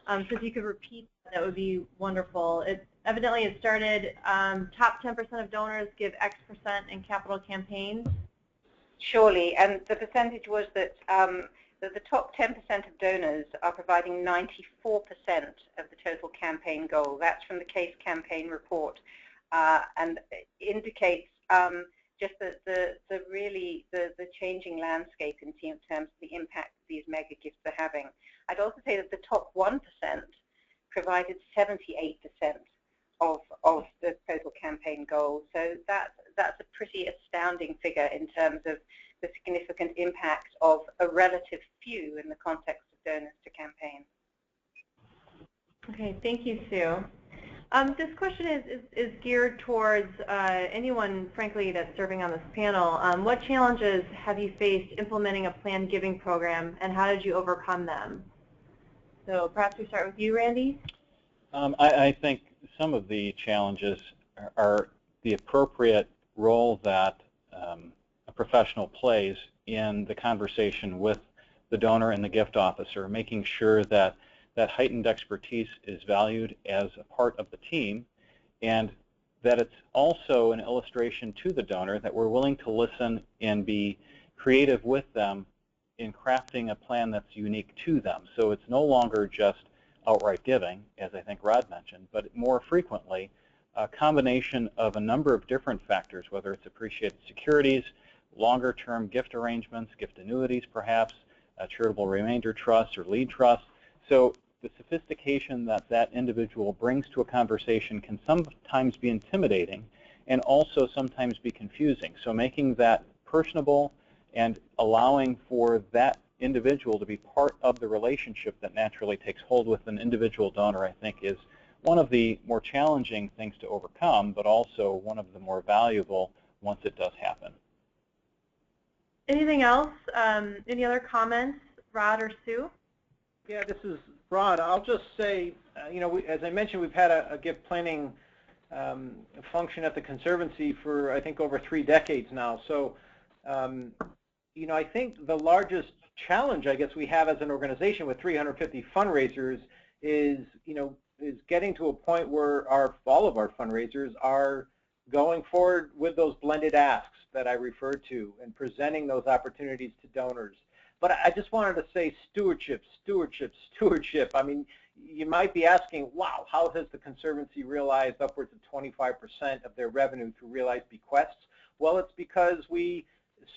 So if you could repeat that would be wonderful. Evidently, it started top 10% of donors give X percent in capital campaigns. Surely, and the percentage was that the top 10% of donors are providing 94% of the total campaign goal. That's from the Case Campaign report, and indicates just the changing landscape in terms of the impact these mega gifts are having. I'd also say that the top 1% provided 78% of the total campaign goal. So that's a pretty astounding figure in terms of the significant impact of a relative few in the context of donors to campaign. Okay, thank you, Sue. This question is geared towards anyone, frankly, that's serving on this panel. What challenges have you faced implementing a planned giving program, and how did you overcome them? So perhaps we start with you, Randy. I think some of the challenges are the appropriate role that a professional plays in the conversation with the donor and the gift officer, making sure that that heightened expertise is valued as a part of the team, and that it's also an illustration to the donor that we're willing to listen and be creative with them in crafting a plan that's unique to them. So it's no longer just outright giving, as I think Rod mentioned, but more frequently a combination of a number of different factors, whether it's appreciated securities, longer-term gift arrangements, gift annuities perhaps, charitable remainder trusts or lead trusts. So the sophistication that that individual brings to a conversation can sometimes be intimidating and also sometimes be confusing. So making that personable and allowing for that individual to be part of the relationship that naturally takes hold with an individual donor, I think, is one of the more challenging things to overcome, but also one of the more valuable once it does happen. Anything else? Any other comments, Rod or Sue? Yeah, this is Rod. I'll just say, you know, as I mentioned, we've had a gift planning function at the Conservancy for, I think, over 3 decades now. So, you know, I think the largest challenge, I guess, we have as an organization with 350 fundraisers is, you know, is getting to a point where all of our fundraisers are going forward with those blended asks that I referred to and presenting those opportunities to donors. But I just wanted to say stewardship, stewardship, stewardship. I mean, you might be asking, wow, how has the Conservancy realized upwards of 25% of their revenue through realized bequests? Well, it's because we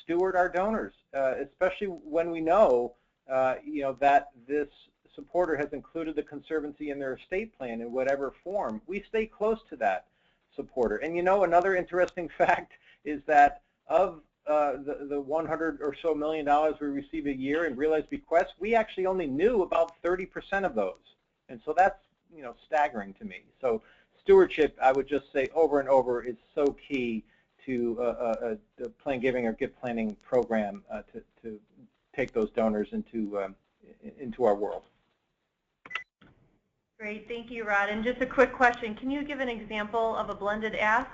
steward our donors, especially when we know, you know, that this supporter has included the Conservancy in their estate plan in whatever form. We stay close to that supporter. And you know, another interesting fact is that of the $100 or so million we receive a year in realized bequests, we actually only knew about 30% of those. And so that's, you know, staggering to me. So stewardship, I would just say over and over, is so key to the plan giving or gift planning program to take those donors into our world. Great, thank you, Rod. And just a quick question, can you give an example of a blended ask?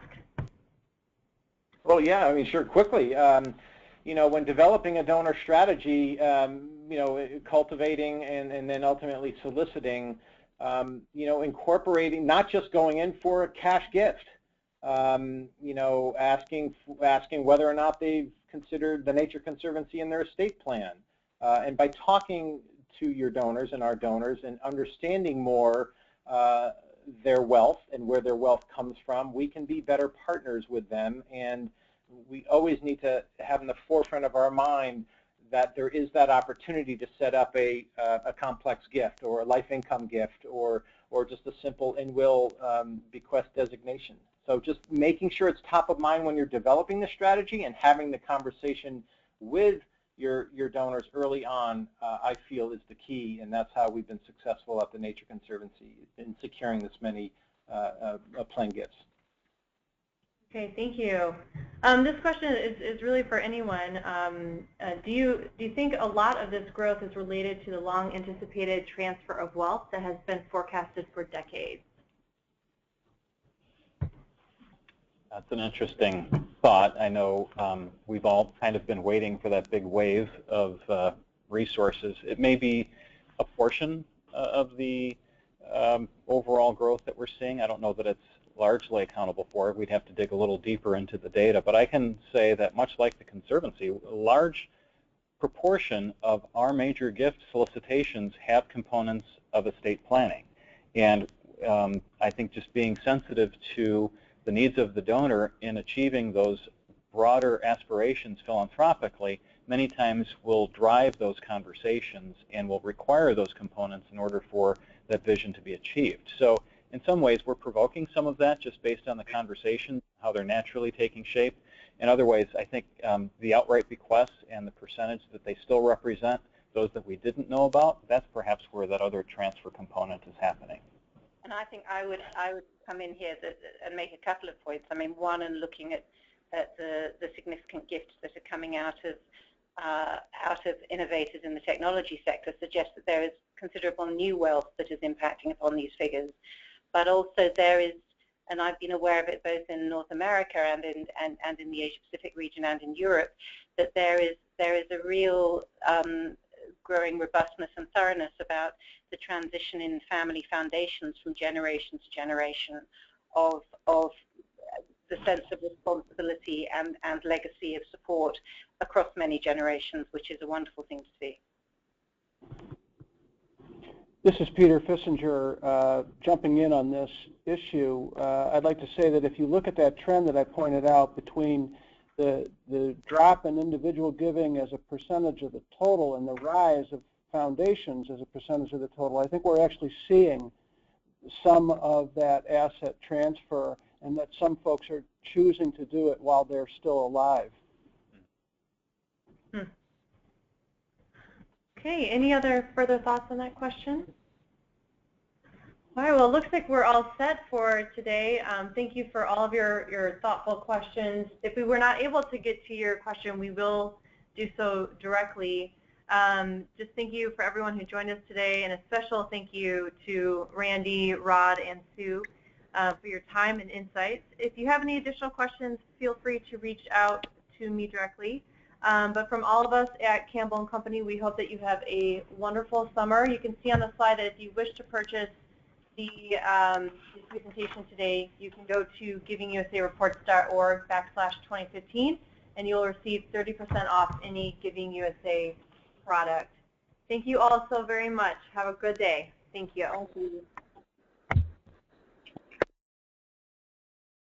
Well, yeah, I mean, sure, quickly. You know, when developing a donor strategy, you know, cultivating and then ultimately soliciting, you know, incorporating, not just going in for a cash gift, you know, asking whether or not they've considered the Nature Conservancy in their estate plan. And by talking to your donors and our donors and understanding more their wealth and where their wealth comes from, we can be better partners with them. And we always need to have in the forefront of our mind that there is that opportunity to set up a complex gift or a life income gift or just a simple in-will bequest designation. So just making sure it's top of mind when you're developing the strategy and having the conversation with your donors early on, I feel is the key, and that's how we've been successful at the Nature Conservancy in securing this many planned gifts. Okay, thank you. This question is really for anyone. Do you think a lot of this growth is related to the long-anticipated transfer of wealth that has been forecasted for decades? That's an interesting thought. I know we've all kind of been waiting for that big wave of resources. It may be a portion of the overall growth that we're seeing. I don't know that it's largely accountable for it. We'd have to dig a little deeper into the data. But I can say that much like the Conservancy, a large proportion of our major gift solicitations have components of estate planning. And I think just being sensitive to the needs of the donor in achieving those broader aspirations philanthropically many times will drive those conversations and will require those components in order for that vision to be achieved. So in some ways, we're provoking some of that just based on the conversation, how they're naturally taking shape. In other ways, I think the outright bequests and the percentage that they still represent, those that we didn't know about, that's perhaps where that other transfer component is happening. And I think I would come in here and make a couple of points. I mean, one, in looking at the significant gifts that are coming out of innovators in the technology sector suggests that there is considerable new wealth that is impacting upon these figures. But also there is, and I've been aware of it both in North America and in the Asia Pacific region and in Europe, that there is a real growing robustness and thoroughness about the transition in family foundations from generation to generation of the sense of responsibility and legacy of support across many generations, which is a wonderful thing to see. This is Peter Fissinger jumping in on this issue. I'd like to say that if you look at that trend that I pointed out between the drop in individual giving as a percentage of the total and the rise of foundations as a percentage of the total, I think we're actually seeing some of that asset transfer, and that some folks are choosing to do it while they're still alive. Okay, any other further thoughts on that question? All right, well, it looks like we're all set for today. Thank you for all of your thoughtful questions. If we were not able to get to your question, we will do so directly. Just thank you for everyone who joined us today, and a special thank you to Randy, Rod, and Sue for your time and insights. If you have any additional questions, feel free to reach out to me directly. But from all of us at Campbell & Company, we hope that you have a wonderful summer. You can see on the slide that if you wish to purchase the presentation today, you can go to givingusareports.org/2015, and you'll receive 30% off any Giving USA product. Thank you all so very much. Have a good day. Thank you. Thank you.